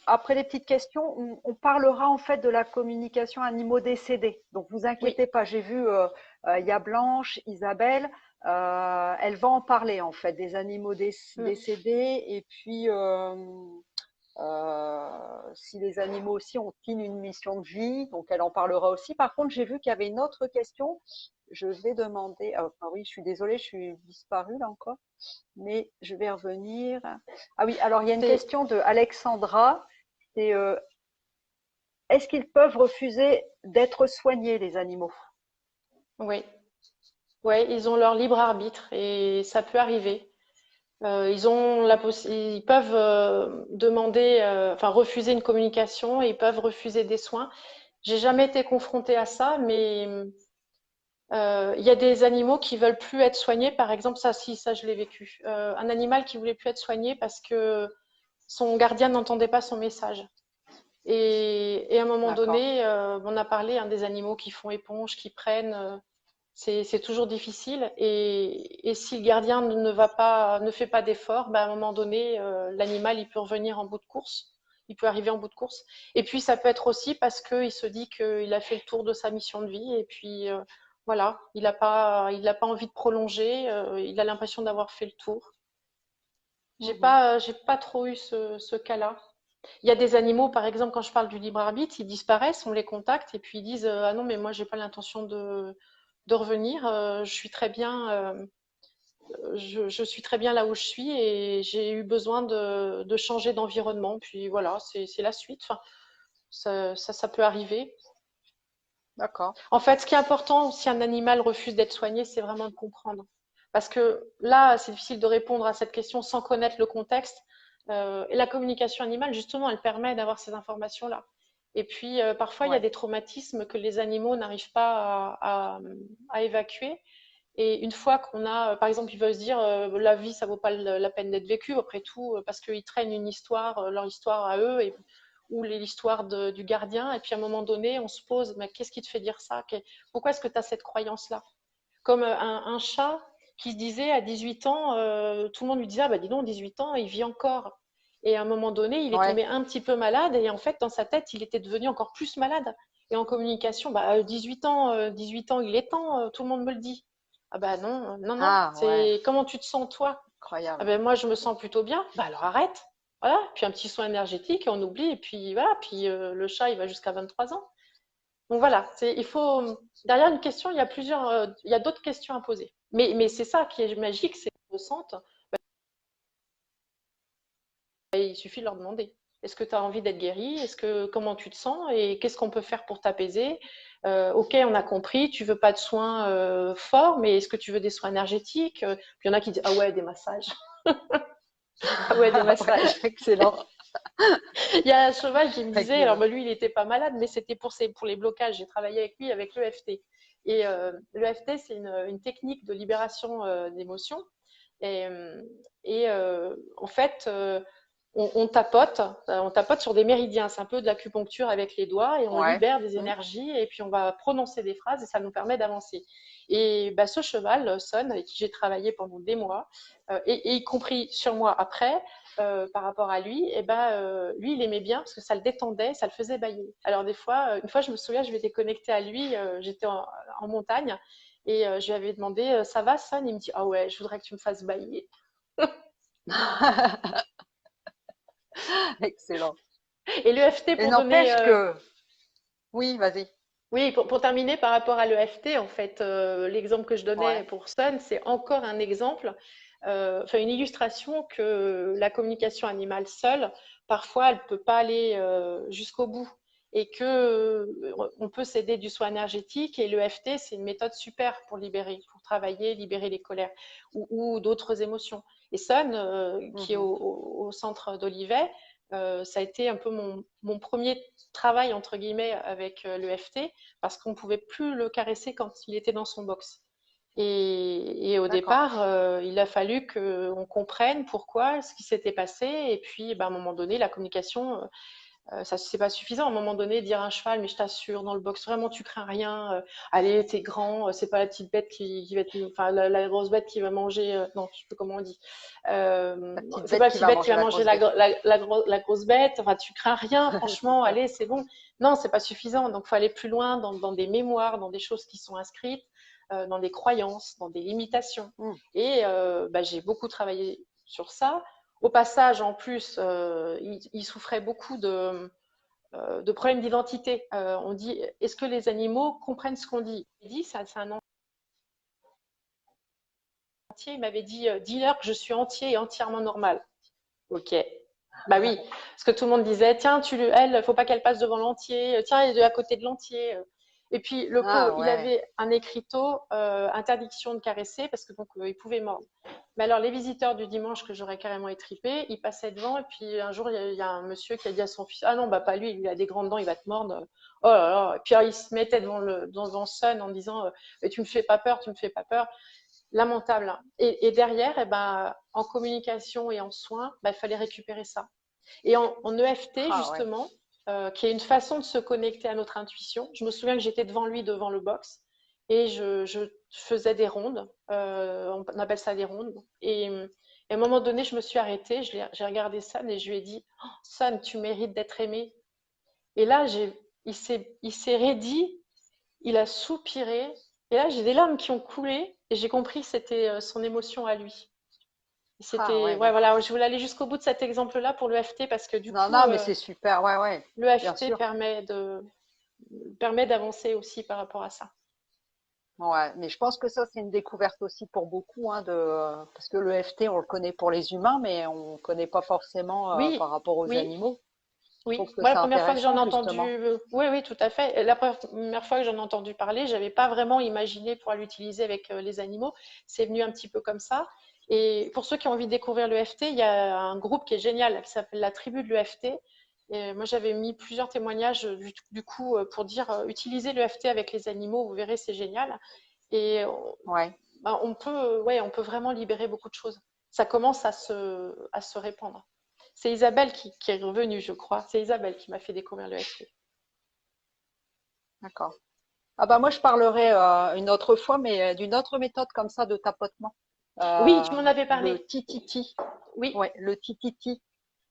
Après les petites questions, on parlera en fait de la communication animaux décédés. Donc vous oui. inquiétez pas, j'ai vu, il y a Blanche, Isabelle, elle va en parler en fait des animaux Mm. décédés et puis si les animaux aussi ont-ils une mission de vie, donc elle en parlera aussi. Par contre, j'ai vu qu'il y avait une autre question. Je vais demander. Ah oui, je suis désolée, je suis disparue là encore, mais je vais revenir. Ah oui, alors il y a une C'est, question de Alexandra. C'est est-ce qu'ils peuvent refuser d'être soignés, les animaux? oui. Ouais, ils ont leur libre arbitre et ça peut arriver. Ils peuvent demander, enfin refuser une communication et ils peuvent refuser des soins. J'ai jamais été confrontée à ça, mais il y a des animaux qui veulent plus être soignés. Par exemple, ça, si, ça, je l'ai vécu. Un animal qui voulait plus être soigné parce que son gardien n'entendait pas son message. Et à un moment D'accord. donné, on a parlé des animaux qui font éponge, qui prennent. C'est toujours difficile. Et si le gardien ne fait pas d'effort, bah, à un moment donné, l'animal, il peut revenir en bout de course. Il peut arriver en bout de course. Et puis, ça peut être aussi parce qu'il se dit qu'il a fait le tour de sa mission de vie. Et puis, voilà, il a pas envie de prolonger. Il a l'impression d'avoir fait le tour. Mhm. J'ai pas trop eu ce cas-là. Il y a des animaux, par exemple, quand je parle du libre arbitre, ils disparaissent, on les contacte et puis ils disent ah non, mais moi, j'ai pas l'intention de revenir. Je suis très bien, je suis très bien là où je suis et j'ai eu besoin de changer d'environnement. Puis voilà, c'est la suite. Enfin, ça peut arriver. D'accord. En fait, ce qui est important, si un animal refuse d'être soigné, c'est vraiment de comprendre. Parce que là, c'est difficile de répondre à cette question sans connaître le contexte. Et la communication animale, justement, elle permet d'avoir ces informations-là. Et puis, parfois, il y a Ouais. des traumatismes que les animaux n'arrivent pas à évacuer. Et une fois qu'on a, par exemple, ils veulent se dire, la vie, ça vaut pas la peine d'être vécue, après tout, parce qu'ils traînent une histoire, leur histoire à eux, ou l'histoire du gardien. Et puis à un moment donné, on se pose, mais qu'est-ce qui te fait dire ça? Pourquoi est-ce que tu as cette croyance-là? Comme un chat qui se disait à 18 ans, tout le monde lui disait, ah bah dis donc, 18 ans, il vit encore. Et à un moment donné, il est Ouais. tombé un petit peu malade et en fait, dans sa tête, il était devenu encore plus malade. Et en communication, bah, 18 ans, 18 ans, il est temps, tout le monde me le dit. Ah bah non, non, non, Ah ouais. c'est comment tu te sens toi? Ah Incroyable. ben moi, je me sens plutôt bien. Bah alors arrête. Voilà, puis un petit soin énergétique et on oublie. Et puis voilà, puis le chat, il va jusqu'à 23 ans. Donc voilà, il faut derrière une question, il y a d'autres questions à poser. Mais c'est ça qui est magique, c'est qu'ils ressentent. Et il suffit de leur demander. Est-ce que tu as envie d'être guéri? Comment tu te sens et qu'est-ce qu'on peut faire pour t'apaiser? Ok, on a compris, tu veux pas de soins forts, mais est-ce que tu veux des soins énergétiques? Puis il y en a qui disent ah ouais, des massages. Ah ouais, des Ouais, massages. excellent. Il y a un cheval qui me disait, alors Excellent. bah, lui, il n'était pas malade, mais c'était pour les blocages. J'ai travaillé avec lui avec l'EFT. Et l'EFT, c'est une technique de libération d'émotions. Et, euh, en fait, on tapote sur des méridiens. C'est un peu de l'acupuncture avec les doigts et on Ouais. libère des Mm. énergies et puis on va prononcer des phrases et ça nous permet d'avancer. Et bah, ce cheval, Son, avec qui j'ai travaillé pendant des mois, et y compris sur moi après, par rapport à lui, et ben lui, il aimait bien parce que ça le détendait, ça le faisait bailler. Alors des fois, une fois, je me souviens, je m'étais connectée à lui, j'étais en montagne et je lui avais demandé, ça va, Son? Il me dit, ah ouais, je voudrais que tu me fasses bailler. Excellent. Et l'EFT, Et pour donner, n'empêche que, oui, vas-y. oui, pour terminer par rapport à l'EFT, en fait, l'exemple que je donnais Ouais. pour Sun, c'est encore un exemple. enfin une illustration que la communication animale seule, parfois, elle ne peut pas aller jusqu'au bout et que on peut s'aider du soin énergétique et l'EFT, c'est une méthode super pour libérer, pour travailler, libérer les colères ou d'autres émotions. Et Sun, qui est Mhm. au centre d'Olivet, ça a été un peu mon premier travail, entre guillemets, avec l'EFT, parce qu'on ne pouvait plus le caresser quand il était dans son box. Et au D'accord. départ, il a fallu qu'on comprenne pourquoi, ce qui s'était passé. Et puis, à un moment donné, la communication, ça, c'est pas suffisant. À un moment donné, dire à un cheval, mais je t'assure, dans le box, vraiment, tu crains rien. Allez, t'es grand. C'est pas la petite bête qui va être, enfin, la grosse bête qui va manger. Non, je sais plus comment on dit. La petite C'est pas bête la qui petite va bête qui manger va la manger grosse bête. la grosse bête. Enfin, tu crains rien. C'est Franchement, ça. allez, c'est bon. Non, c'est pas suffisant. Donc, faut aller plus loin dans des mémoires, dans des choses qui sont inscrites, dans des croyances, dans des limitations. Mm. Et j'ai beaucoup travaillé sur ça. Au passage, en plus, il souffrait beaucoup de problèmes d'identité. On dit, est-ce que les animaux comprennent ce qu'on dit? Il dit, ça, c'est un entier. Il m'avait dit, dis-leur que je suis entier et entièrement normal. Ok. Bah oui, parce que tout le monde disait, tiens, elle, faut pas qu'elle passe devant l'entier. Tiens, elle est à côté de l'entier. Et puis le pauvre, Ah il ouais. avait un écriteau, interdiction de caresser parce que donc il pouvait mordre. Mais alors les visiteurs du dimanche que j'aurais carrément étripé, ils passaient devant et puis un jour il y a un monsieur qui a dit à son fils, ah non bah pas lui, il a des grandes dents, il va te mordre. Oh là là. Et puis alors, il se mettait devant Sun en disant, mais tu me fais pas peur, tu me fais pas peur. Lamentable, hein. Et derrière, eh ben, en communication et en soins, il fallait récupérer ça. Et en EFT, Ah ouais. justement, qui est une façon de se connecter à notre intuition, je me souviens que j'étais devant lui, devant le box, et je faisais des rondes, on appelle ça des rondes. Et à un moment donné, je me suis arrêtée, j'ai regardé San et je lui ai dit, oh, San, tu mérites d'être aimé. Et là, il s'est raidi, il a soupiré, et là, j'ai des larmes qui ont coulé, et j'ai compris que c'était son émotion à lui. Ah C'était, ouais, ouais, d'accord. voilà, je voulais aller jusqu'au bout de cet exemple-là pour l'EFT parce que du Non, coup, non, mais c'est super. Ouais, ouais. Bien l'EFT sûr. permet d'avancer aussi par rapport à ça. Ouais, mais je pense que ça, c'est une découverte aussi pour beaucoup, hein, parce que le FT, on le connaît pour les humains, mais on ne connaît pas forcément par Oui, rapport aux oui, animaux. Je oui. trouve que Moi, la c'est première fois que j'en ai intéressant, entendu, justement. oui, oui, tout à fait. La première fois que j'en ai entendu parler, j'avais pas vraiment imaginé pouvoir l'utiliser avec les animaux. C'est venu un petit peu comme ça. Et pour ceux qui ont envie de découvrir l'EFT, il y a un groupe qui est génial, qui s'appelle la tribu de l'EFT. Et moi, j'avais mis plusieurs témoignages du coup pour dire utilisez l'EFT avec les animaux, vous verrez, c'est génial. Et Ouais, on peut, ouais, on peut vraiment libérer beaucoup de choses. Ça commence à se répandre. C'est Isabelle qui est revenue, je crois. C'est Isabelle qui m'a fait découvrir le FT. d'accord. Ah bah moi, je parlerai une autre fois, mais d'une autre méthode comme ça de tapotement. Oui, tu m'en avais Le parlé. tititi. Oui. Ouais, le tititi,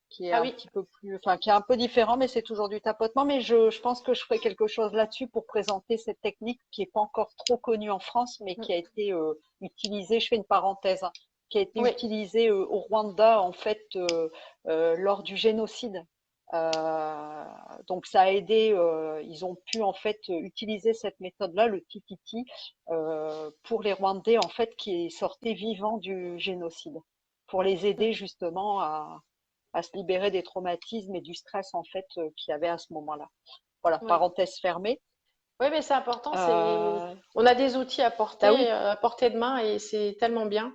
qui est Ah un oui. petit peu plus, enfin, qui est un peu différent, mais c'est toujours du tapotement. Mais je pense que je ferai quelque chose là-dessus pour présenter cette technique qui est pas encore trop connue en France, mais qui a été utilisée. Je fais une parenthèse, hein, qui a été Oui. utilisée au Rwanda en fait lors du génocide. Euh, donc ça a aidé. Ils ont pu en fait utiliser cette méthode-là, le TTT, pour les Rwandais en fait qui sortaient vivants du génocide, pour les aider justement à se libérer des traumatismes et du stress en fait qu'il y avait à ce moment-là. Voilà, Oui. parenthèse fermée. Oui, mais c'est important. Euh, On a des outils bah oui, à portée de main et c'est tellement bien.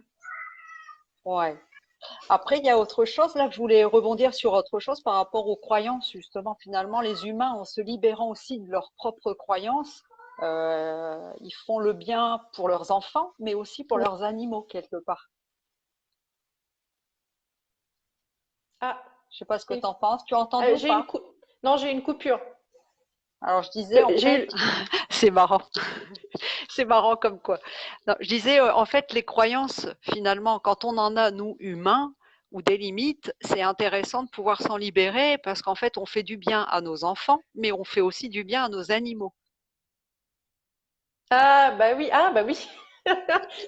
ouais. Après, il y a autre chose, là, que je voulais rebondir sur autre chose par rapport aux croyances, justement. Finalement, les humains, en se libérant aussi de leurs propres croyances, ils font le bien pour leurs enfants, mais aussi pour Oui. leurs animaux, quelque part. Ah, Je sais pas ce que c'est- tu en penses. Tu as entendu ou j'ai une pas? coup. Non, j'ai une coupure. Alors, je disais, en J'ai fait, eu. c'est marrant. C'est marrant comme quoi. Non, je disais, en fait, les croyances, finalement, quand on en a, nous, humains, ou des limites, c'est intéressant de pouvoir s'en libérer parce qu'en fait, on fait du bien à nos enfants, mais on fait aussi du bien à nos animaux. Ah bah oui. Ah bah oui.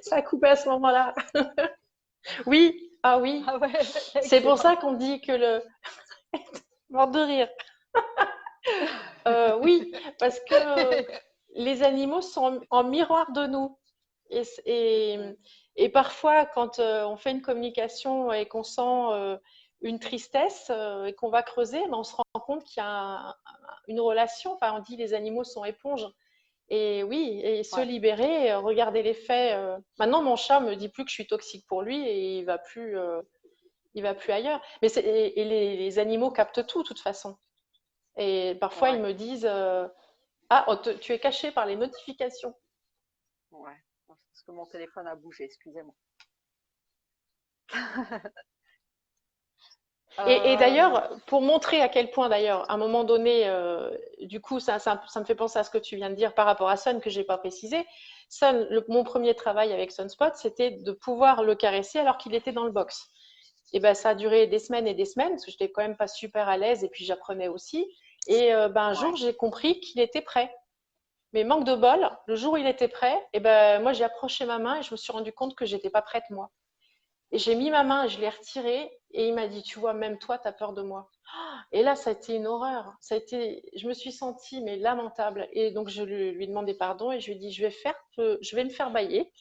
Ça a coupé à ce moment-là. Oui. Ah oui. Ah ouais, C'est pour excellent. ça qu'on dit que le. Mort de rire. Oui, parce que les animaux sont en miroir de nous. Et, et, et parfois, quand on fait une communication et qu'on sent une tristesse et qu'on va creuser, ben, on se rend compte qu'il y a une relation. Enfin, on dit les animaux sont éponges. Et oui, et se Ouais, libérer, regarder les faits. Maintenant, mon chat me dit plus que je suis toxique pour lui et il va plus ailleurs. Mais et les animaux captent tout, de toute façon. Et parfois, ils ouais, me disent ah, tu es caché par les notifications. ouais. Parce que mon téléphone a bougé, excusez-moi. Et Euh, d'ailleurs, pour montrer à quel point, d'ailleurs, à un moment donné, du coup, ça me fait penser à ce que tu viens de dire par rapport à Sun, que j'ai pas précisé. Sun, mon premier travail avec Sunspot, c'était de pouvoir le caresser alors qu'il était dans le box. Et ben, ça a duré des semaines et des semaines, parce que j'étais quand même pas super à l'aise, et puis j'apprenais aussi. Et ben, un jour, ouais. j'ai compris qu'il était prêt. Mais manque de bol, le jour où il était prêt, et ben, moi, j'ai approché ma main et je me suis rendu compte que j'étais pas prête, moi. Et j'ai mis ma main, je l'ai retirée et il m'a dit, tu vois, même toi, tu as peur de moi. Et là, ça a été une horreur. Je me suis sentie mais lamentable. Et donc je lui ai demandé pardon et je lui ai dit, je vais me faire bailler,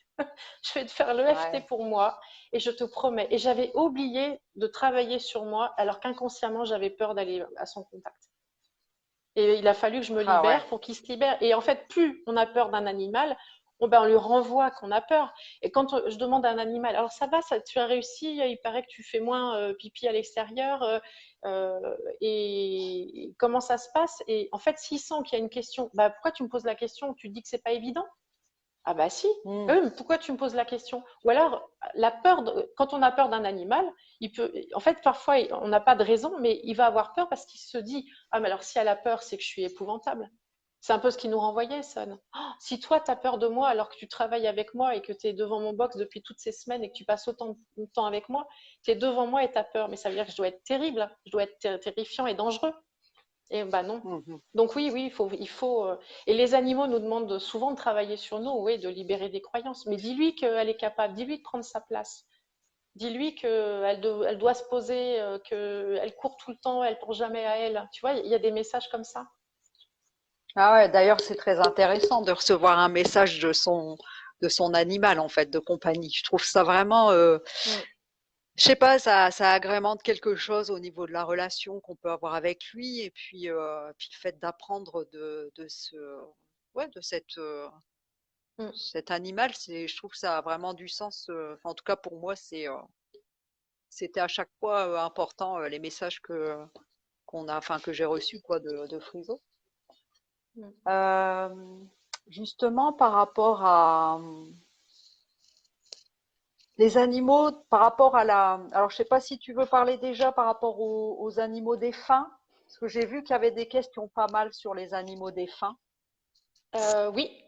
je vais te faire l'EFT Ouais. pour moi et je te promets. Et j'avais oublié de travailler sur moi alors qu'inconsciemment j'avais peur d'aller à son contact. Et il a fallu que je me Ah libère ouais. pour qu'il se libère. Et en fait, plus on a peur d'un animal, ben, on lui renvoie qu'on a peur. Et quand je demande à un animal, alors ça va, tu as réussi, il paraît que tu fais moins pipi à l'extérieur, et comment ça se passe? Et en fait, s'il sent qu'il y a une question, bah, pourquoi tu me poses la question? Tu dis que c'est pas évident? Ah bah si. Hmm. Ah oui, mais pourquoi tu me poses la question? Ou alors, quand on a peur d'un animal, en fait, parfois, on n'a pas de raison, mais il va avoir peur parce qu'il se dit, ah, mais alors si elle a peur, c'est que je suis épouvantable. C'est un peu ce qui nous renvoyait, Son. Oh, si toi, tu as peur de moi alors que tu travailles avec moi et que tu es devant mon box depuis toutes ces semaines et que tu passes autant de temps avec moi, tu es devant moi et tu as peur. Mais ça veut dire que je dois être terrible, je dois être terrifiant et dangereux. Et bah non. Mhm. Donc oui, oui, et les animaux nous demandent souvent de travailler sur nous, oui, de libérer des croyances. Mais dis-lui qu'elle est capable, dis-lui de prendre sa place. Dis-lui elle doit se poser, qu'elle court tout le temps, elle court jamais à elle. Tu vois, il y a des messages comme ça. Ah ouais, d'ailleurs, c'est très intéressant de recevoir un message de son animal, en fait, de compagnie. Je trouve ça vraiment, Mm. je sais pas, ça agrémente quelque chose au niveau de la relation qu'on peut avoir avec lui. Et puis le fait d'apprendre ouais, de Mm. cet animal, je trouve que ça a vraiment du sens. Enfin, en tout cas, pour moi, c'était à chaque fois important, les messages enfin, que j'ai reçus, quoi, de Friso. Mm. Euh, Justement, par rapport à les animaux, par rapport à alors je sais pas si tu veux parler déjà par rapport aux animaux défunts, parce que j'ai vu qu'il y avait des questions pas mal sur les animaux défunts. Oui,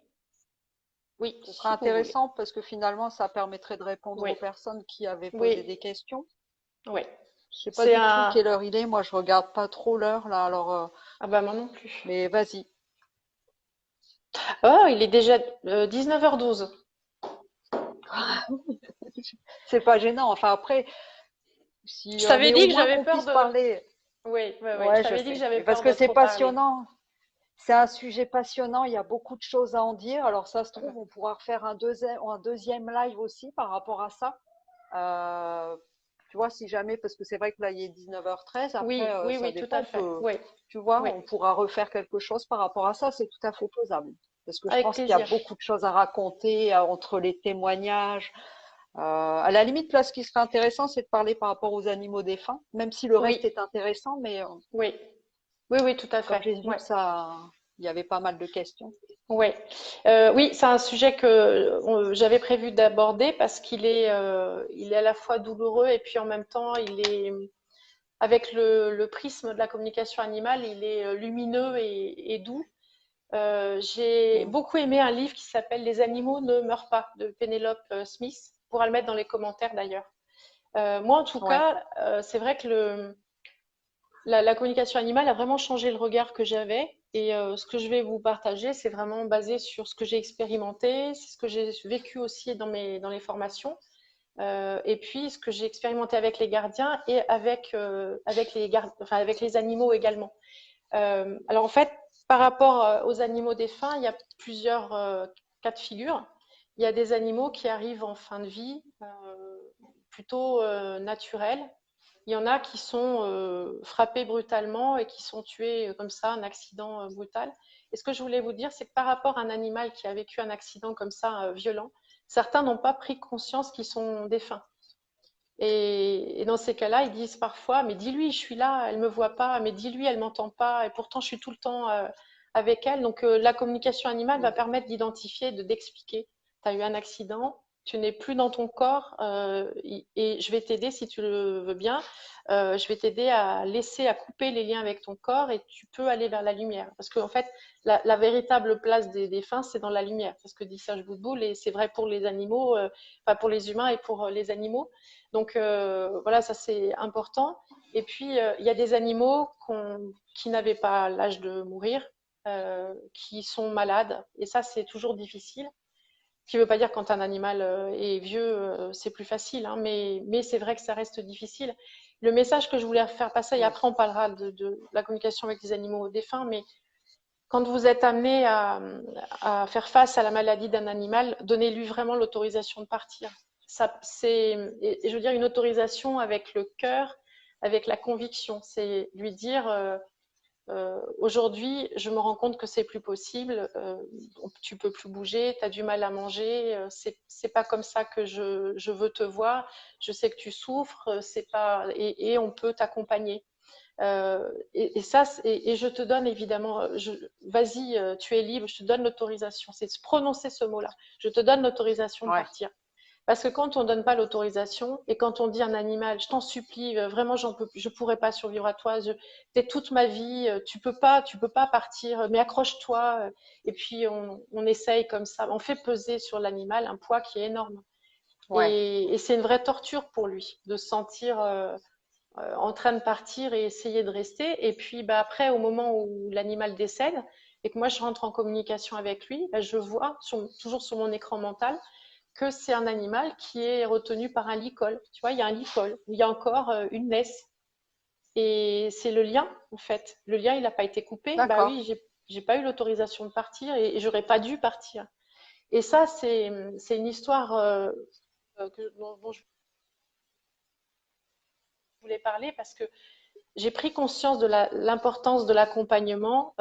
oui, Ce serait si vous voulez. intéressant parce que finalement, ça permettrait de répondre Oui, aux personnes qui avaient posé oui, des questions. oui. Je sais pas C'est du tout un. quelle heure il est. Moi, je regarde pas trop l'heure là. Alors, Ah bah moi non plus. mais vas-y. Oh, il est déjà 19h12. C'est pas gênant. Enfin après, Je t'avais mais dit au que moins j'avais qu'on peur puisse de. parler. Oui, oui, oui. Je Ouais, je t'avais dit que sais. j'avais Mais parce peur que de c'est trop parler. passionnant. C'est un sujet passionnant. Il y a beaucoup de choses à en dire. Alors ça se Mm. trouve, on pourra refaire un deuxième live aussi par rapport à ça. Euh, Tu vois, si jamais, parce que c'est vrai que là, il est 19h13. Après, Oui, oui, ça oui, tout dépend. à fait. Oui, Tu vois, oui. on pourra refaire quelque chose par rapport à ça. C'est tout à fait faisable. Parce que je Avec pense qu'il y a plaisir. beaucoup de choses à raconter entre les témoignages. À la limite, là, ce qui serait intéressant, c'est de parler par rapport aux animaux défunts, même si le reste Oui, est intéressant. Mais oui, oui, oui, tout à comme fait. j'ai vu Ouais. que il y avait pas mal de questions. Ouais. Oui, c'est un sujet que j'avais prévu d'aborder parce il est à la fois douloureux et puis en même temps, avec le prisme de la communication animale, il est lumineux et doux. J'ai Mm. beaucoup aimé un livre qui s'appelle Les animaux ne meurent pas de Penelope Smith. On pourra le mettre dans les commentaires d'ailleurs. Moi, en tout Ouais. cas, c'est vrai que la communication animale a vraiment changé le regard que j'avais. Et ce que je vais vous partager, c'est vraiment basé sur ce que j'ai expérimenté, c'est ce que j'ai vécu aussi dans les formations, et puis ce que j'ai expérimenté avec les gardiens et avec les animaux également. Alors en fait, par rapport aux animaux défunts, il y a plusieurs cas de figure. il y a des animaux qui arrivent en fin de vie plutôt naturels. Il y en a qui sont frappés brutalement et qui sont tués comme ça, un accident brutal. Et ce que je voulais vous dire, c'est que par rapport à un animal qui a vécu un accident comme ça, violent, certains n'ont pas pris conscience qu'ils sont défunts. Et dans ces cas-là, ils disent parfois, mais dis-lui, je suis là, elle me voit pas, mais dis-lui, elle m'entend pas, et pourtant je suis tout le temps avec elle. Donc la communication animale va permettre d'identifier, d'expliquer. Tu as eu un accident, tu n'es plus dans ton corps, et je vais t'aider si tu le veux bien. Je vais t'aider à couper les liens avec ton corps, et tu peux aller vers la lumière. Parce qu'en fait, la véritable place des défunts, c'est dans la lumière. C'est ce que dit Serge Boudboul, et c'est vrai pour les animaux, enfin pour les humains et pour les animaux. Donc voilà, ça c'est important. Et puis il y a des animaux qui n'avaient pas l'âge de mourir, qui sont malades. Et ça c'est toujours difficile. Ce qui ne veut pas dire quand un animal est vieux, c'est plus facile, hein, mais c'est vrai que ça reste difficile. Le message que je voulais faire passer, et après on parlera de la communication avec les animaux défunts, mais quand vous êtes amené à faire face à la maladie d'un animal, donnez-lui vraiment l'autorisation de partir. Et je veux dire une autorisation avec le cœur, avec la conviction. C'est lui dire aujourd'hui, je me rends compte que c'est plus possible, tu peux plus bouger, tu as du mal à manger, c'est pas comme ça que je veux te voir, je sais que tu souffres, c'est pas et on peut t'accompagner. Et je te donne évidemment, vas-y, tu es libre, je te donne l'autorisation. C'est de prononcer ce mot-là. Je te donne l'autorisation de Ouais. partir. Parce que quand on donne pas l'autorisation et quand on dit à un animal, je t'en supplie, vraiment, je pourrais pas survivre à toi, t'es toute ma vie, tu peux pas partir, mais accroche-toi. Et puis on essaye comme ça, on fait peser sur l'animal un poids qui est énorme. Ouais. Et c'est une vraie torture pour lui de se sentir en train de partir et essayer de rester. Et puis bah, après, au moment où l'animal décède et que moi je rentre en communication avec lui, bah, je vois toujours sur mon écran mental que c'est un animal qui est retenu par un licol. Tu vois, il y a un licol, il y a encore une laisse. Et c'est le lien, en fait. Le lien, il n'a pas été coupé. Bah D'accord. oui, j'ai pas eu l'autorisation de partir et j'aurais pas dû partir. Et ça, c'est une histoire dont je voulais parler parce que j'ai pris conscience de l'importance de l'accompagnement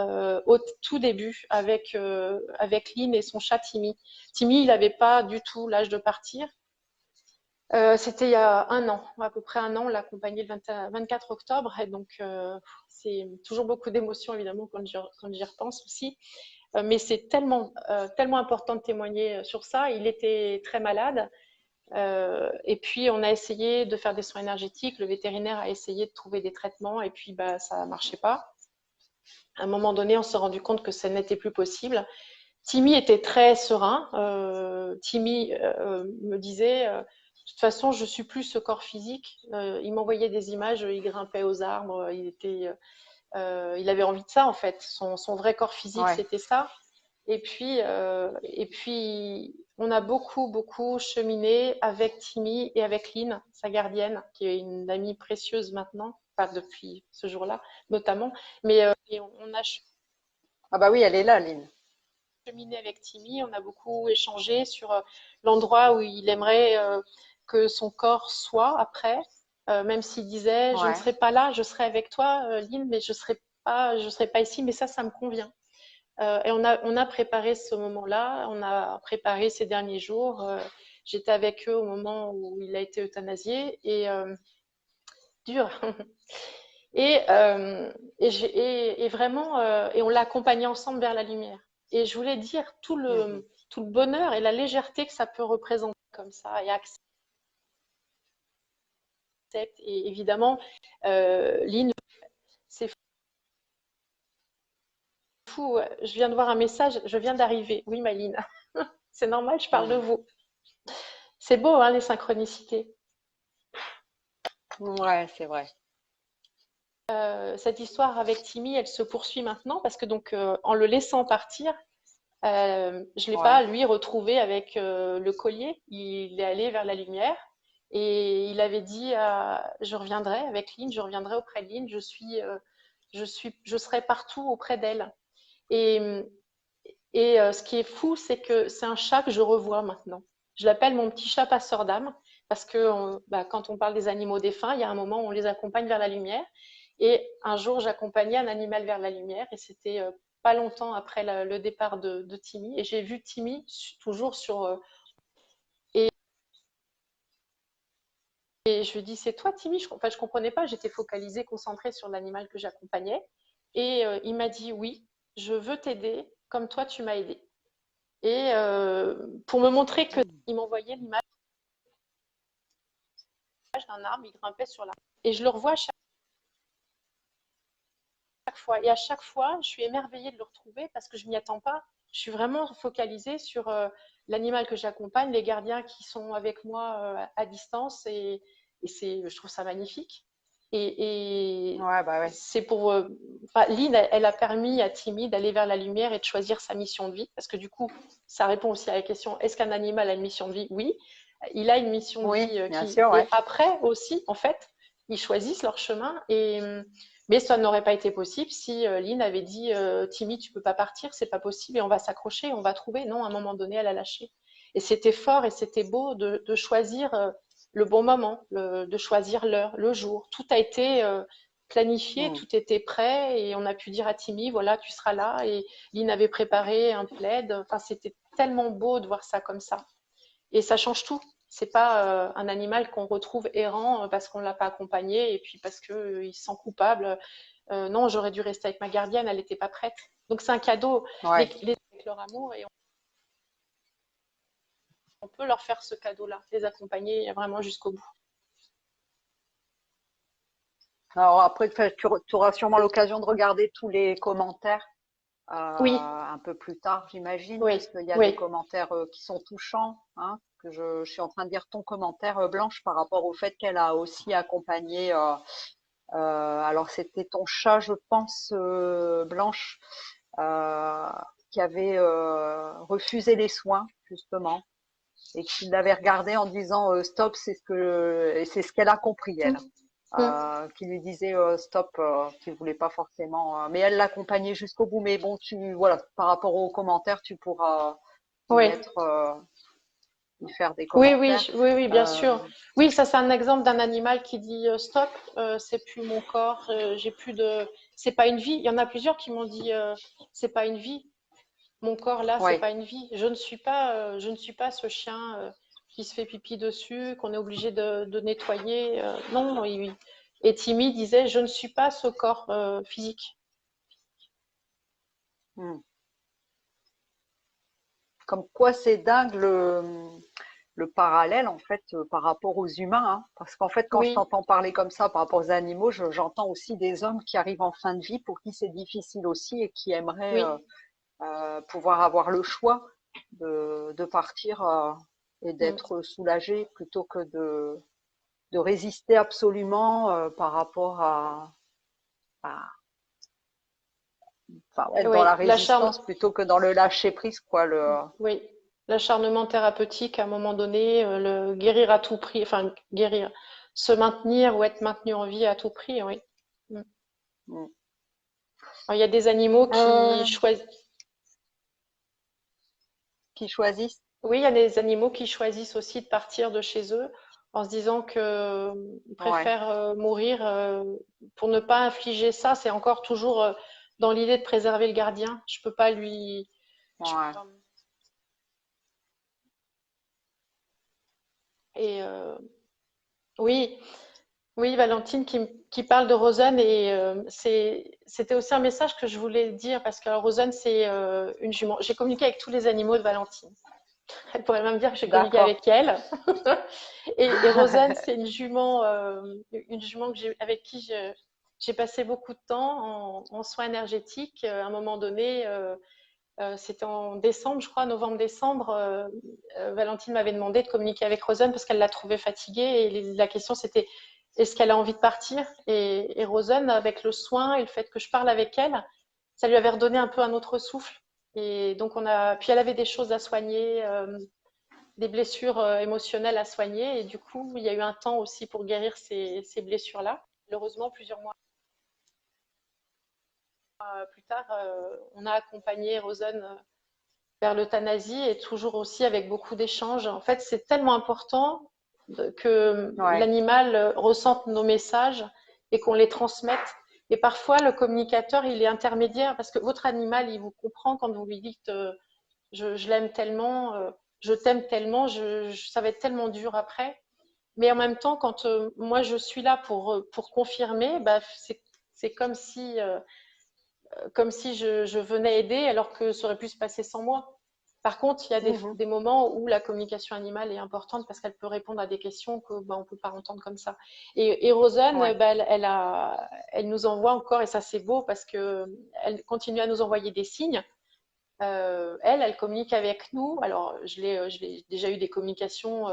au tout début avec Lynn et son chat Timmy. Timmy, il n'avait pas du tout l'âge de partir. C'était il y a un an, à peu près un an, on l'a accompagné le 24 octobre. Et donc, c'est toujours beaucoup d'émotions, évidemment, quand j'y repense aussi. Mais c'est tellement important de témoigner sur ça. Il était très malade. Et puis, on a essayé de faire des soins énergétiques. Le vétérinaire a essayé de trouver des traitements et puis bah, ça ne marchait pas. À un moment donné, on s'est rendu compte que ça n'était plus possible. Timmy était très serein. Timmy me disait de toute façon, je suis plus ce corps physique. Il m'envoyait des images, il grimpait aux arbres, il avait envie de ça en fait. Son vrai corps physique, Ouais. c'était ça. Et puis, on a beaucoup cheminé avec Timmy et avec Lynn, sa gardienne, qui est une amie précieuse maintenant, pas depuis ce jour-là notamment, mais on a Ah bah oui, elle est là, Lynn. cheminé avec Timmy, on a beaucoup échangé sur l'endroit où il aimerait que son corps soit après, même s'il disait je ne Ouais. serai pas là, je serai avec toi, Lynn, mais je serai pas ici, mais ça me convient. Et on a préparé ce moment-là, on a préparé ces derniers jours. J'étais avec eux au moment où il a été euthanasié et dur. Et vraiment, et on l'a accompagné ensemble vers la lumière. Et je voulais dire Mhm. tout le bonheur et la légèreté que ça peut représenter comme ça, et accepte. Et évidemment, Lynn, c'est fou. Je viens de voir un message, je viens d'arriver. Oui, Maline, c'est normal, je parle de Mhm. vous. C'est beau, hein, les synchronicités. Ouais, c'est vrai. Cette histoire avec Timmy, elle se poursuit maintenant parce que donc en le laissant partir, je l'ai pas Ouais. lui retrouvé avec le collier. Il est allé vers la lumière et il avait dit je reviendrai avec Lynn, je reviendrai auprès de Lynn. Je serai partout auprès d'elle. Et Et ce qui est fou, c'est que c'est un chat que je revois maintenant. Je l'appelle mon petit chat passeur d'âme parce que quand on parle des animaux défunts, il y a un moment où on les accompagne vers la lumière. Et un jour, j'accompagnais un animal vers la lumière et c'était pas longtemps après le départ de Timmy. Et j'ai vu Timmy toujours sur... et, et je lui dis, c'est toi Timmy? Enfin, je comprenais pas, j'étais focalisée, concentrée sur l'animal que j'accompagnais. Et il m'a dit, oui, je veux t'aider comme toi tu m'as aidé. Et pour me montrer qu'il m'envoyait l'image d'un arbre, il grimpait sur l'arbre. Et je le revois à chaque fois. Et à chaque fois, je suis émerveillée de le retrouver parce que je m'y attends pas. Je suis vraiment focalisée sur l'animal que j'accompagne, les gardiens qui sont avec moi à distance. Et je trouve ça magnifique. Et Ouais, bah ouais. c'est pour. Lynn, elle a permis à Timmy d'aller vers la lumière et de choisir sa mission de vie. Parce que du coup, ça répond aussi à la question est-ce qu'un animal a une mission de vie? Oui. Il a une mission de Oui, vie bien sûr, Et ouais. après aussi, en fait, ils choisissent leur chemin. Mais ça n'aurait pas été possible si Lynn avait dit Timmy, tu peux pas partir, c'est pas possible et on va s'accrocher, on va trouver. Non, à un moment donné, elle a lâché. Et c'était fort et c'était beau de choisir le bon moment, de choisir l'heure, le jour. Tout a été planifié, Mm. tout était prêt et on a pu dire à Timmy, voilà, tu seras là. Et Lynn avait préparé un plaid. Enfin, c'était tellement beau de voir ça comme ça. Et ça change tout. C'est pas un animal qu'on retrouve errant parce qu'on l'a pas accompagné et puis parce qu'il se sent coupable. Non, j'aurais dû rester avec ma gardienne, elle n'était pas prête. Donc c'est un cadeau. Ouais. Avec leur amour et on peut leur faire ce cadeau-là, les accompagner vraiment jusqu'au bout. Alors après, tu auras sûrement l'occasion de regarder tous les commentaires Oui, un peu plus tard, j'imagine, oui, parce qu'il y a des oui, commentaires qui sont touchants. Hein, que je suis en train de lire ton commentaire, Blanche, par rapport au fait qu'elle a aussi accompagné. Alors c'était ton chat, je pense, Blanche, euh, qui avait refusé les soins justement et qui l'avait regardé en disant stop, et c'est ce qu'elle a compris elle. mm, mm, Qui lui disait stop, qu'il voulait pas forcément, mais elle l'accompagnait jusqu'au bout. Mais bon, voilà, par rapport aux commentaires, tu pourras y oui. mettre, y faire des Oui, commentaires. oui, oui, bien Euh, sûr. Oui, ça c'est un exemple d'un animal qui dit stop, c'est plus mon corps, j'ai plus de, c'est pas une vie. Il y en a plusieurs qui m'ont dit c'est pas une vie. Mon corps là, c'est ouais. pas une vie. Je ne suis pas ce chien qui se fait pipi dessus, qu'on est obligé de nettoyer. Non, et Timmy disait, je ne suis pas ce corps physique. Hmm. Comme quoi, c'est dingue le parallèle en fait par rapport aux humains, hein. Parce qu'en fait, quand je Oui, t'entends parler comme ça par rapport aux animaux, j'entends aussi des hommes qui arrivent en fin de vie pour qui c'est difficile aussi et qui aimeraient oui. pouvoir avoir le choix de partir et Mm. d'être soulagé plutôt que de résister absolument par rapport à- enfin, être dans Oui, la résistance plutôt que dans le lâcher prise, quoi. oui, l'acharnement thérapeutique à un moment donné, le guérir à tout prix, enfin guérir, se maintenir ou être maintenu en vie à tout prix, oui. Mm. Mm. Alors, il y a des animaux qui Euh, choisissent, qui choisissent. oui, il y a des animaux qui choisissent aussi de partir de chez eux en se disant que ils Ouais, préfèrent mourir pour ne pas infliger ça. C'est encore toujours dans l'idée de préserver le gardien. Je peux pas lui, je peux ouais. pas- et oui. Oui, Valentine qui parle de Rosanne et c'était aussi un message que je voulais dire parce que Rosanne c'est une jument. J'ai communiqué avec tous les animaux de Valentine. Elle pourrait même dire que j'ai communiqué D'accord. avec elle. Et Rosanne c'est une jument avec qui j'ai passé beaucoup de temps en soins énergétiques. À un moment donné, c'était en décembre, je crois, novembre-décembre. Valentine m'avait demandé de communiquer avec Rosanne parce qu'elle l'a trouvée fatiguée et la question c'était est-ce qu'elle a envie de partir et Rosanne, avec le soin et le fait que je parle avec elle, ça lui avait redonné un peu un autre souffle. Et donc puis elle avait des choses à soigner, des blessures émotionnelles à soigner. Et du coup, il y a eu un temps aussi pour guérir ces blessures-là. Malheureusement, plusieurs mois plus tard, on a accompagné Rosanne vers l'euthanasie et toujours aussi avec beaucoup d'échanges. En fait, c'est tellement important que Ouais. l'animal ressente nos messages et qu'on les transmette. Et parfois, le communicateur, il est intermédiaire parce que votre animal, il vous comprend quand vous lui dites je l'aime tellement, je t'aime tellement, ça va être tellement dur après. Mais en même temps, quand moi je suis là pour confirmer, bah, c'est comme si je venais aider alors que ça aurait pu se passer sans moi. Par contre, il y a Mhm. des moments où la communication animale est importante parce qu'elle peut répondre à des questions que bah, on ne peut pas entendre comme ça. Et Rosanne, Ouais. bah, elle nous envoie encore, et ça c'est beau parce que elle continue à nous envoyer des signes. Elle communique avec nous. Alors, je l'ai déjà eu des communications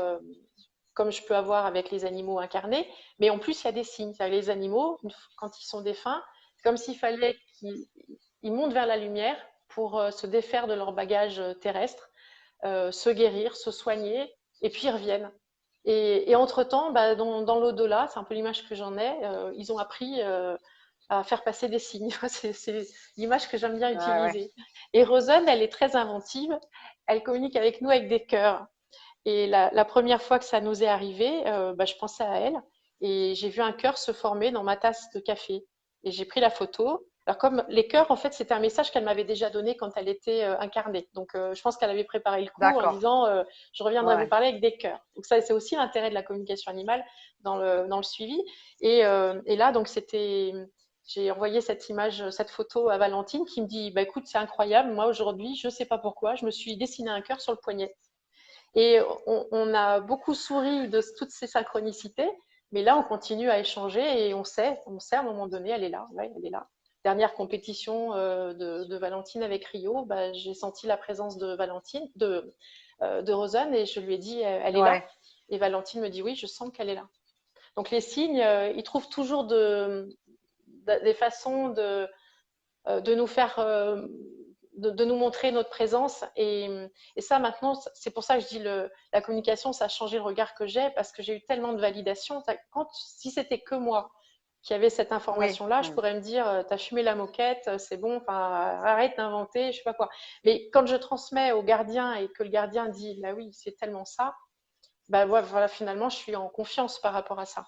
comme je peux avoir avec les animaux incarnés, mais en plus, il y a des signes. Les animaux, quand ils sont défunts, c'est comme s'il fallait qu'ils montent vers la lumière pour se défaire de leur bagage terrestre, se guérir, se soigner, et puis ils reviennent. Et entre-temps, bah, dans l'au-delà, c'est un peu l'image que j'en ai, ils ont appris à faire passer des signes. C'est l'image que j'aime bien Ouais, ouais. utiliser. Et Rosen, elle est très inventive. Elle communique avec nous avec des cœurs. Et la première fois que ça nous est arrivé, bah, je pensais à elle et j'ai vu un cœur se former dans ma tasse de café. Et j'ai pris la photo. Alors comme les cœurs, en fait, c'était un message qu'elle m'avait déjà donné quand elle était incarnée. Donc je pense qu'elle avait préparé le coup en D'accord. disant je reviendrai vous Ouais. parler avec des cœurs. Donc ça, c'est aussi l'intérêt de la communication animale dans le suivi. Et là, donc j'ai envoyé cette image, cette photo à Valentine qui me dit bah écoute, c'est incroyable. Moi aujourd'hui, je sais pas pourquoi, je me suis dessiné un cœur sur le poignet. Et on a beaucoup souri de toutes ces synchronicités, mais là, on continue à échanger et on sait à un moment donné, elle est là, ouais, elle est là. Dernière compétition de Valentine avec Rio, bah, j'ai senti la présence de Valentine, de Rosanne, et je lui ai dit, elle est là. Ouais. Et Valentine me dit, oui, je sens qu'elle est là. Donc les signes, ils trouvent toujours des façons de nous faire, de nous montrer notre présence. Et ça, maintenant, c'est pour ça que je dis la communication, ça a changé le regard que j'ai parce que j'ai eu tellement de validation. Si c'était que moi qui avait cette Oui. information-là, je Mm. pourrais me dire, t'as fumé la moquette, c'est bon, enfin, arrête d'inventer, je sais pas quoi. Mais quand je transmets au gardien et que le gardien dit, bah oui, c'est tellement ça, bah voilà, finalement, je suis en confiance par rapport à ça.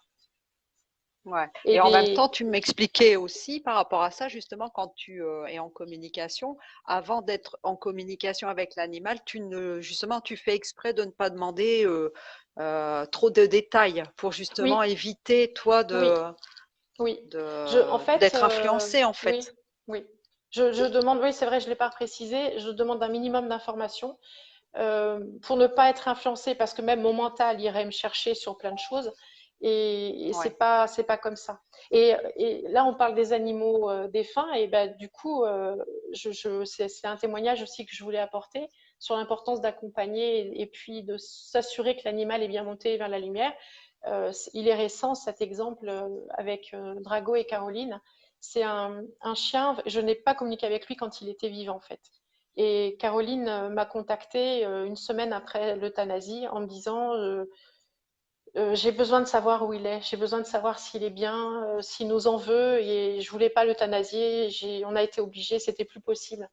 Ouais. Et Et en même temps, les, tu m'expliquais aussi par rapport à ça, justement, quand tu es en communication, avant d'être en communication avec l'animal, justement, tu fais exprès de ne pas demander trop de détails pour justement oui, éviter, toi, oui. Oui, en fait, d'être influencé, en oui, fait. oui. Je demande, oui, c'est vrai, je ne l'ai pas précisé, je demande un minimum d'informations pour ne pas être influencée parce que même mon mental irait me chercher sur plein de choses et Ouais. c'est pas comme ça. Et là, on parle des animaux défunts et ben, du coup, c'est un témoignage aussi que je voulais apporter sur l'importance d'accompagner et puis de s'assurer que l'animal est bien monté vers la lumière. Il est récent cet exemple avec Drago et Caroline. C'est un chien, je n'ai pas communiqué avec lui quand il était vivant en fait. Et Caroline m'a contactée une semaine après l'euthanasie en me disant j'ai besoin de savoir où il est, j'ai besoin de savoir s'il est bien, s'il nous en veut et je voulais pas l'euthanasier, on a été obligés, c'était plus possible.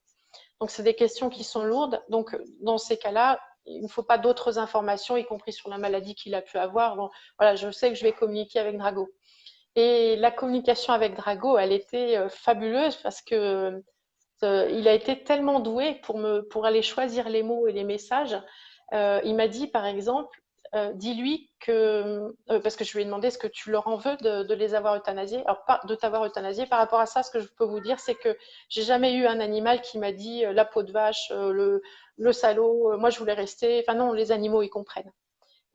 Donc c'est des questions qui sont Mhm. lourdes. Donc dans ces cas-là, il ne faut pas d'autres informations, y compris sur la maladie qu'il a pu avoir. Bon, voilà, je sais que je vais communiquer avec Drago. Et la communication avec Drago, elle était fabuleuse parce que il a été tellement doué pour aller choisir les mots et les messages. Il m'a dit, par exemple, dis-lui que, parce que je lui ai demandé, est-ce que tu leur en veux de les avoir euthanasiés? Alors, pas de t'avoir euthanasié. Par rapport à ça, ce que je peux vous dire, c'est que j'ai jamais eu un animal qui m'a dit la peau de vache, le salaud, moi je voulais rester. Enfin non, les animaux, ils comprennent.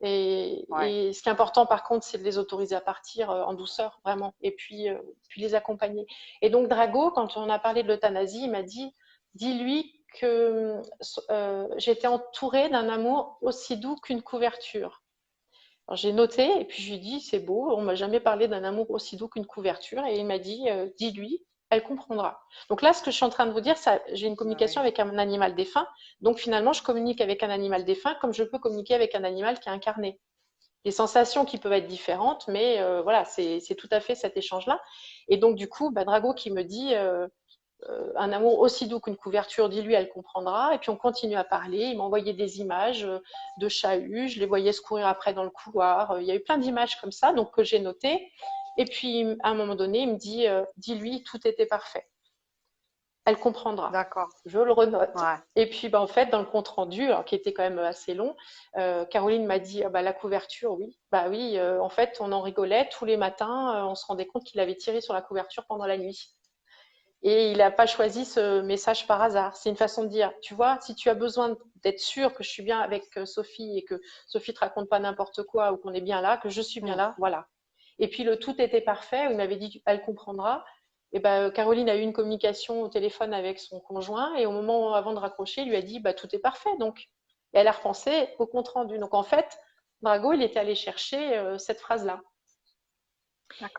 Ouais. Et ce qui est important, par contre, c'est de les autoriser à partir en douceur, vraiment, et puis les accompagner. Et donc, Drago, quand on a parlé de l'euthanasie, il m'a dit, dis-lui que j'étais entourée d'un amour aussi doux qu'une couverture. Alors, j'ai noté, et puis je lui ai dit, c'est beau, on m'a jamais parlé d'un amour aussi doux qu'une couverture. Et il m'a dit, dis-lui, elle comprendra. Donc là, ce que je suis en train de vous dire, j'ai une Ah communication oui. avec un animal défunt. Donc finalement, je communique avec un animal défunt comme je peux communiquer avec un animal qui est incarné. Les sensations qui peuvent être différentes, mais voilà, c'est tout à fait cet échange-là. Et donc du coup, bah, Drago qui me dit, un amour aussi doux qu'une couverture, dis-lui, elle comprendra. Et puis on continue à parler. Il m'envoyait des images de chahuts, je les voyais se courir après dans le couloir. Il y a eu plein d'images comme ça, donc que j'ai notées. Et puis à un moment donné, il me dit, dis-lui, tout était parfait. Elle comprendra. D'accord. Je le renote. Ouais. Et puis, en fait, dans le compte rendu, alors, qui était quand même assez long, Caroline m'a dit, la couverture, oui. Bah oui, en fait, on en rigolait tous les matins. On se rendait compte qu'il avait tiré sur la couverture pendant la nuit. Et il n'a pas choisi ce message par hasard. C'est une façon de dire, tu vois, si tu as besoin d'être sûr que je suis bien avec Sophie et que Sophie te raconte pas n'importe quoi ou qu'on est bien là, que je suis bien là, voilà. Et puis le tout était parfait. Il m'avait dit, elle comprendra. Et ben Caroline a eu une communication au téléphone avec son conjoint et au moment avant de raccrocher, il lui a dit, tout est parfait. Donc, et elle a repensé au compte rendu. Donc en fait, Drago, il était allé chercher cette phrase-là.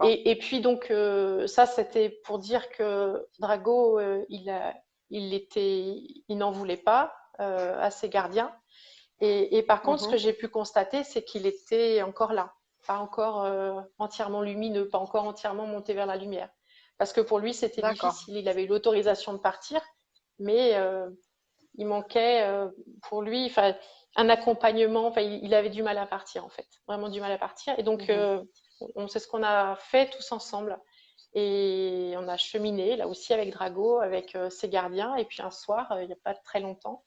Et puis donc ça c'était pour dire que Drago il n'en voulait pas à ses gardiens et par contre ce que j'ai pu constater c'est qu'il était encore là, pas encore entièrement lumineux, pas encore entièrement monté vers la lumière parce que pour lui c'était difficile, il avait eu l'autorisation de partir mais il manquait pour lui un accompagnement, il avait du mal à partir en fait, vraiment du mal à partir et donc c'est ce qu'on a fait tous ensemble. Et on a cheminé, là aussi, avec Drago, avec ses gardiens. Et puis un soir, il n'y a pas très longtemps,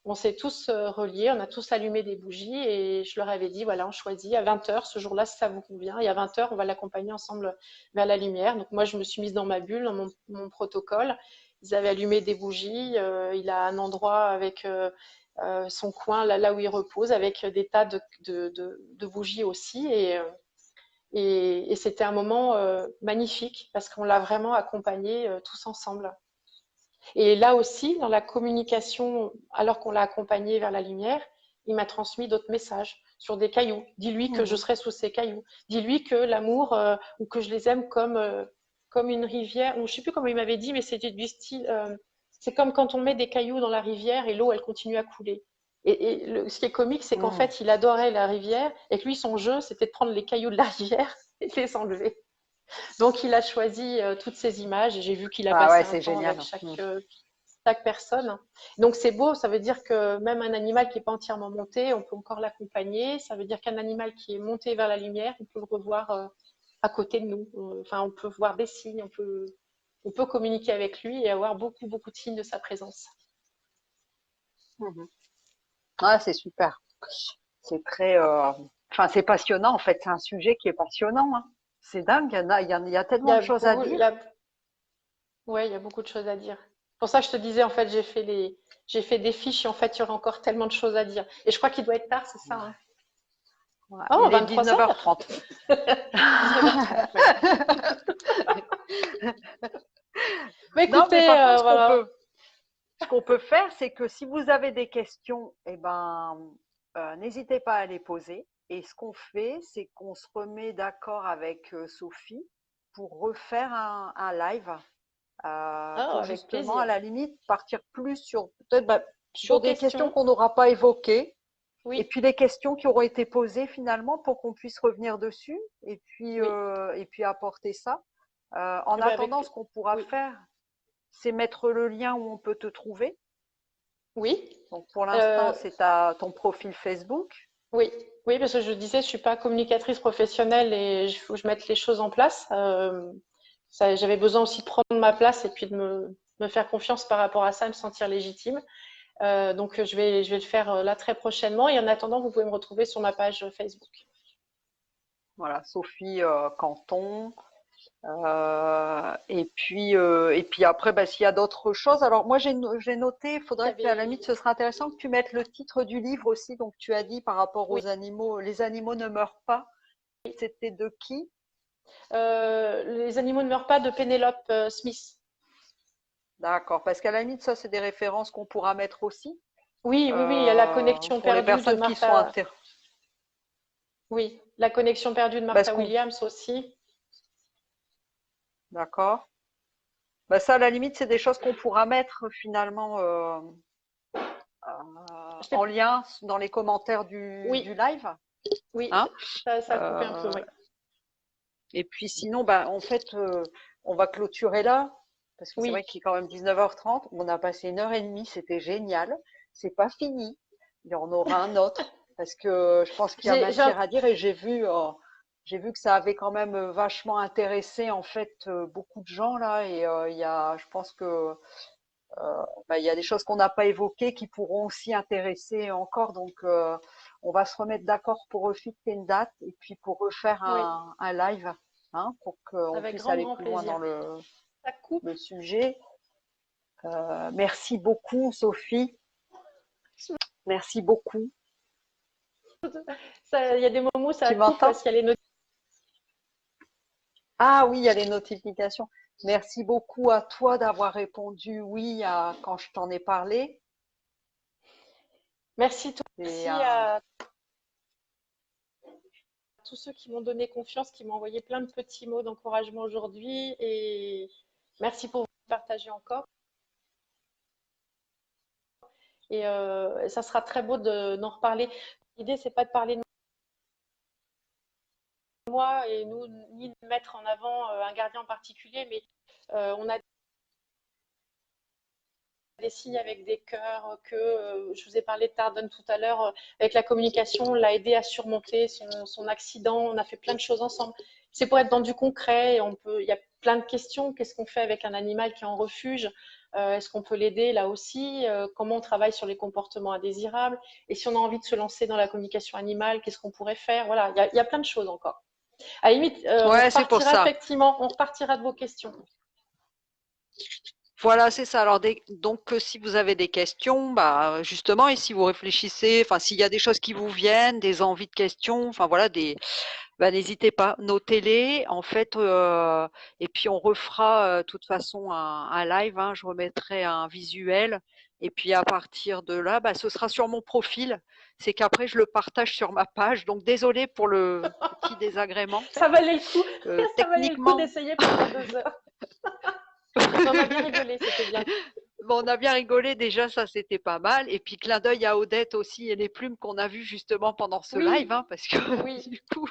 on s'est tous reliés, on a tous allumé des bougies. Et je leur avais dit, voilà, on choisit à 20h, ce jour-là, si ça vous convient. Et à 20h, on va l'accompagner ensemble vers la lumière. Donc moi, je me suis mise dans ma bulle, dans mon protocole. Ils avaient allumé des bougies. Il a un endroit avec son coin, là où il repose, avec des tas de bougies aussi. Et c'était un moment magnifique parce qu'on l'a vraiment accompagné tous ensemble. Et là aussi, dans la communication, alors qu'on l'a accompagné vers la lumière, il m'a transmis d'autres messages sur des cailloux. Dis-lui que je serai sous ces cailloux. Dis-lui que l'amour, ou que je les aime comme une rivière, ou je ne sais plus comment il m'avait dit, mais c'était du style, c'est comme quand on met des cailloux dans la rivière et l'eau, elle continue à couler. Ce qui est comique, c'est qu'en fait, il adorait la rivière et que lui, son jeu, c'était de prendre les cailloux de la rivière et de les enlever. Donc, il a choisi toutes ces images et j'ai vu qu'il a passé un temps avec chaque personne. Donc, c'est beau, ça veut dire que même un animal qui n'est pas entièrement monté, on peut encore l'accompagner. Ça veut dire qu'un animal qui est monté vers la lumière, on peut le revoir à côté de nous. Enfin, on peut voir des signes, on peut communiquer avec lui et avoir beaucoup, beaucoup de signes de sa présence. Ah, c'est super. C'est très, c'est passionnant en fait. C'est un sujet qui est passionnant. Hein. C'est dingue. Il y a tellement de choses à dire. Oui, il y a beaucoup de choses à dire. Pour ça, je te disais, en fait, j'ai fait des fiches et en fait, il y aura encore tellement de choses à dire. Et je crois qu'il doit être tard, c'est ça. Hein. Ouais. Oh, 19h30. Mais écoutez, voilà. Ce qu'on peut faire, c'est que si vous avez des questions, n'hésitez pas à les poser. Et ce qu'on fait, c'est qu'on se remet d'accord avec Sophie pour refaire un live. Pour justement, à la limite, partir plus sur peut-être sur des questions qu'on n'aura pas évoquées. Oui. Et puis les questions qui auront été posées finalement pour qu'on puisse revenir dessus et puis apporter ça. En attendant, ce qu'on pourra faire, c'est mettre le lien où on peut te trouver. Oui. Donc pour l'instant, c'est ton profil Facebook. Oui, oui, parce que je disais, je ne suis pas communicatrice professionnelle et il faut que je mette les choses en place. J'avais besoin aussi de prendre ma place et puis de me faire confiance par rapport à ça, me sentir légitime. Donc je vais le faire là très prochainement. Et en attendant, vous pouvez me retrouver sur ma page Facebook. Voilà, Sophie Canton. Et puis après, s'il y a d'autres choses. Alors moi, j'ai noté, il faudrait qu'à la limite, ce serait intéressant que tu mettes le titre du livre aussi. Donc tu as dit par rapport aux animaux, les animaux ne meurent pas. C'était de qui? Les animaux ne meurent pas de Penelope Smith. D'accord, parce qu'à la limite, ça, c'est des références qu'on pourra mettre aussi. Oui, il y a la connexion perdue de Martha. Oui, la connexion perdue de Martha Williams aussi. D'accord. Ça, à la limite, c'est des choses qu'on pourra mettre finalement en lien dans les commentaires du live. Oui, hein, ça coupe un peu, oui. Et puis sinon, en fait, on va clôturer là. parce que c'est vrai Oui. qu'il est quand même 19h30. On a passé 1h30, c'était génial. C'est pas fini. Il y en aura un autre parce que je pense qu'il y a J'ai un- matière à dire et j'ai vu que ça avait quand même vachement intéressé en fait beaucoup de gens là et je pense que il y a des choses qu'on n'a pas évoquées qui pourront aussi intéresser encore. Donc, on va se remettre d'accord pour refixer une date et puis pour refaire Oui, un live, hein, pour qu'on avec puisse grand, aller grand plus loin dans plaisir. Ça coupe. le sujet. Merci beaucoup, Sophie. Merci beaucoup. Il y a des moments où ça Tu coupe m'entends? parce qu'il y a les notifications. Ah oui, il y a les notifications. Merci beaucoup à toi d'avoir répondu oui quand je t'en ai parlé. Merci toi Et, aussi à tous ceux qui m'ont donné confiance, qui m'ont envoyé plein de petits mots d'encouragement aujourd'hui. Et merci pour vous partager encore. Et ça sera très beau d'en reparler. L'idée, c'est pas de parler de moi et nous, ni de mettre en avant un gardien en particulier, mais on a des signes avec des cœurs que je vous ai parlé de Tardon tout à l'heure, avec la communication, on l'a aidé à surmonter son accident, on a fait plein de choses ensemble. C'est pour être dans du concret, et il y a plein de questions. Qu'est-ce qu'on fait avec un animal qui est en refuge? Est-ce qu'on peut l'aider là aussi? Comment on travaille sur les comportements indésirables? Et si on a envie de se lancer dans la communication animale, qu'est-ce qu'on pourrait faire? Voilà, il y a plein de choses encore. À la limite, on ouais, c'est pour repartira ça. effectivement, on repartira de vos questions. Voilà, c'est ça. Alors, donc, si vous avez des questions, bah, justement, et si vous réfléchissez, enfin, s'il y a des choses qui vous viennent, des envies de questions, enfin, voilà, bah, n'hésitez pas, notez-les, en fait, et puis on refera, de toute façon, un live, hein, je remettrai un visuel, et puis à partir de là, bah, ce sera sur mon profil. C'est qu'après, je le partage sur ma page, donc désolé pour le petit désagrément. Ça valait le coup, ça valait le coup Techniquement, d'essayer pendant 2 heures. On a bien rigolé, c'était bien. bon, on a bien rigolé déjà, ça c'était pas mal. Et puis clin d'œil à Odette aussi et les plumes qu'on a vues justement pendant ce live, Oui, hein, parce que oui. du coup,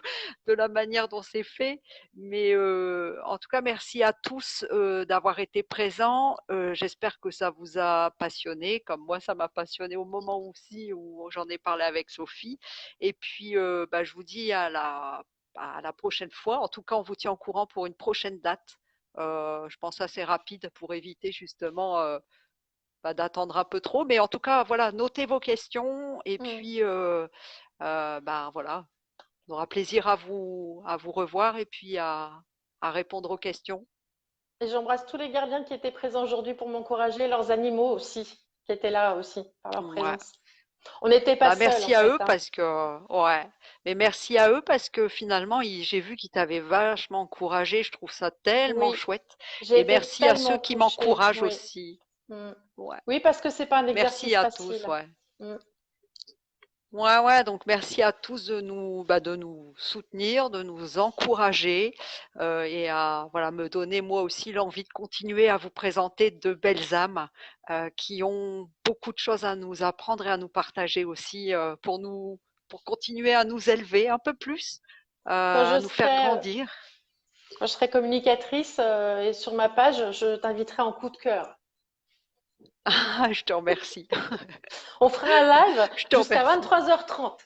de la manière dont c'est fait. Mais en tout cas, merci à tous d'avoir été présents. J'espère que ça vous a passionné, comme moi ça m'a passionné au moment aussi où j'en ai parlé avec Sophie. Et puis, bah, je vous dis à la prochaine fois. En tout cas, on vous tient au courant pour une prochaine date. Je pense assez rapide pour éviter justement bah, d'attendre un peu trop. Mais en tout cas, voilà, notez vos questions et Mm. puis bah, voilà, on aura plaisir à vous revoir et puis à répondre aux questions. Et j'embrasse tous les gardiens qui étaient présents aujourd'hui pour m'encourager, leurs animaux aussi, qui étaient là aussi, par leur Ouais. présence. On n'était pas Bah, seuls, en merci à fait, eux hein. parce que ouais, mais merci à eux parce que finalement, j'ai vu qu'ils t'avaient vachement encouragé. Je trouve ça tellement Oui, chouette. j'ai Et été merci à ceux tellement qui touchée. m'encouragent Oui. aussi. Mm. Ouais. Oui, parce que c'est pas un Merci exercice à tous. facile. Ouais. Mm. Ouais, ouais, donc merci à tous de nous soutenir, de nous encourager et à voilà, me donner moi aussi l'envie de continuer à vous présenter de belles âmes qui ont beaucoup de choses à nous apprendre et à nous partager aussi pour continuer à nous élever un peu plus, Quand à je nous faire serai, grandir. quand je serai communicatrice et sur ma page, je t'inviterai en coup de cœur. Ah, je te remercie. On fera un live Je te jusqu'à remercie. 23h30.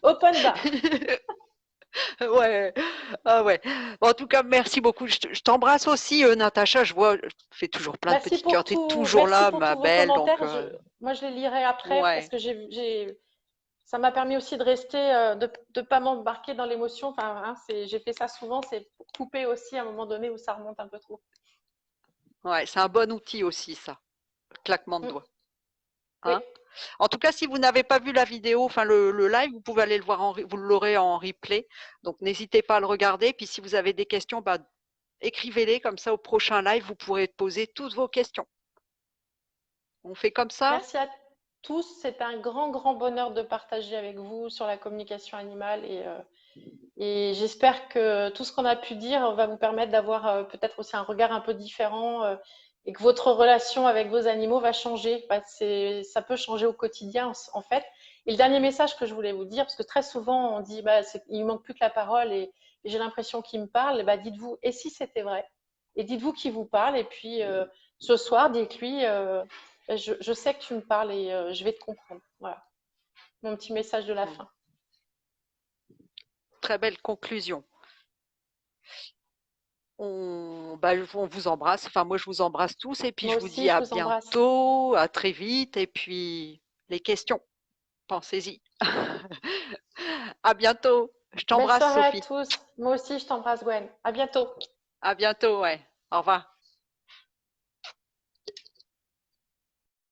Open bar. Ouais, ah ouais. Bon, en tout cas, merci beaucoup. Je t'embrasse aussi, Natacha. Je vois, je fais toujours plein de petits cœurs. T'es toujours Merci là, pour ma tous vos belle. Donc, commentaires. Moi, je les lirai après parce ouais, que ça m'a permis aussi de rester, de ne pas m'embarquer dans l'émotion. Enfin, hein, j'ai fait ça souvent, c'est pour couper aussi à un moment donné où ça remonte un peu trop. ouais, c'est un bon outil aussi, ça. Claquement de Mm. doigts. Oui, Hein? En tout cas, si vous n'avez pas vu la vidéo, enfin le live, vous pouvez aller le voir vous l'aurez en replay. Donc, n'hésitez pas à le regarder. Puis, si vous avez des questions, bah, écrivez-les comme ça au prochain live, vous pourrez poser toutes vos questions. On fait comme ça? merci à tous. C'est un grand, grand bonheur de partager avec vous sur la communication animale et j'espère que tout ce qu'on a pu dire va vous permettre d'avoir peut-être aussi un regard un peu différent et que votre relation avec vos animaux va changer. Bah, ça peut changer au quotidien en fait. Et le dernier message que je voulais vous dire, parce que très souvent on dit bah, il ne manque plus que la parole et j'ai l'impression qu'il me parle, bah, dites-vous, et si c'était vrai? et dites-vous qui vous parle. Et puis, ce soir, dites-lui, je sais que tu me parles et je vais te comprendre. Voilà, mon petit message de la Mm. fin. Très belle conclusion. On vous embrasse. Enfin, moi, je vous embrasse tous. Et puis, Moi je vous aussi, dis je à vous embrasse. bientôt, à très vite. Et puis, les questions, pensez-y. À bientôt. Je Belle t'embrasse, soirée à Sophie. tous. Moi aussi, je t'embrasse, Gwen. À bientôt. À bientôt, ouais. Au revoir.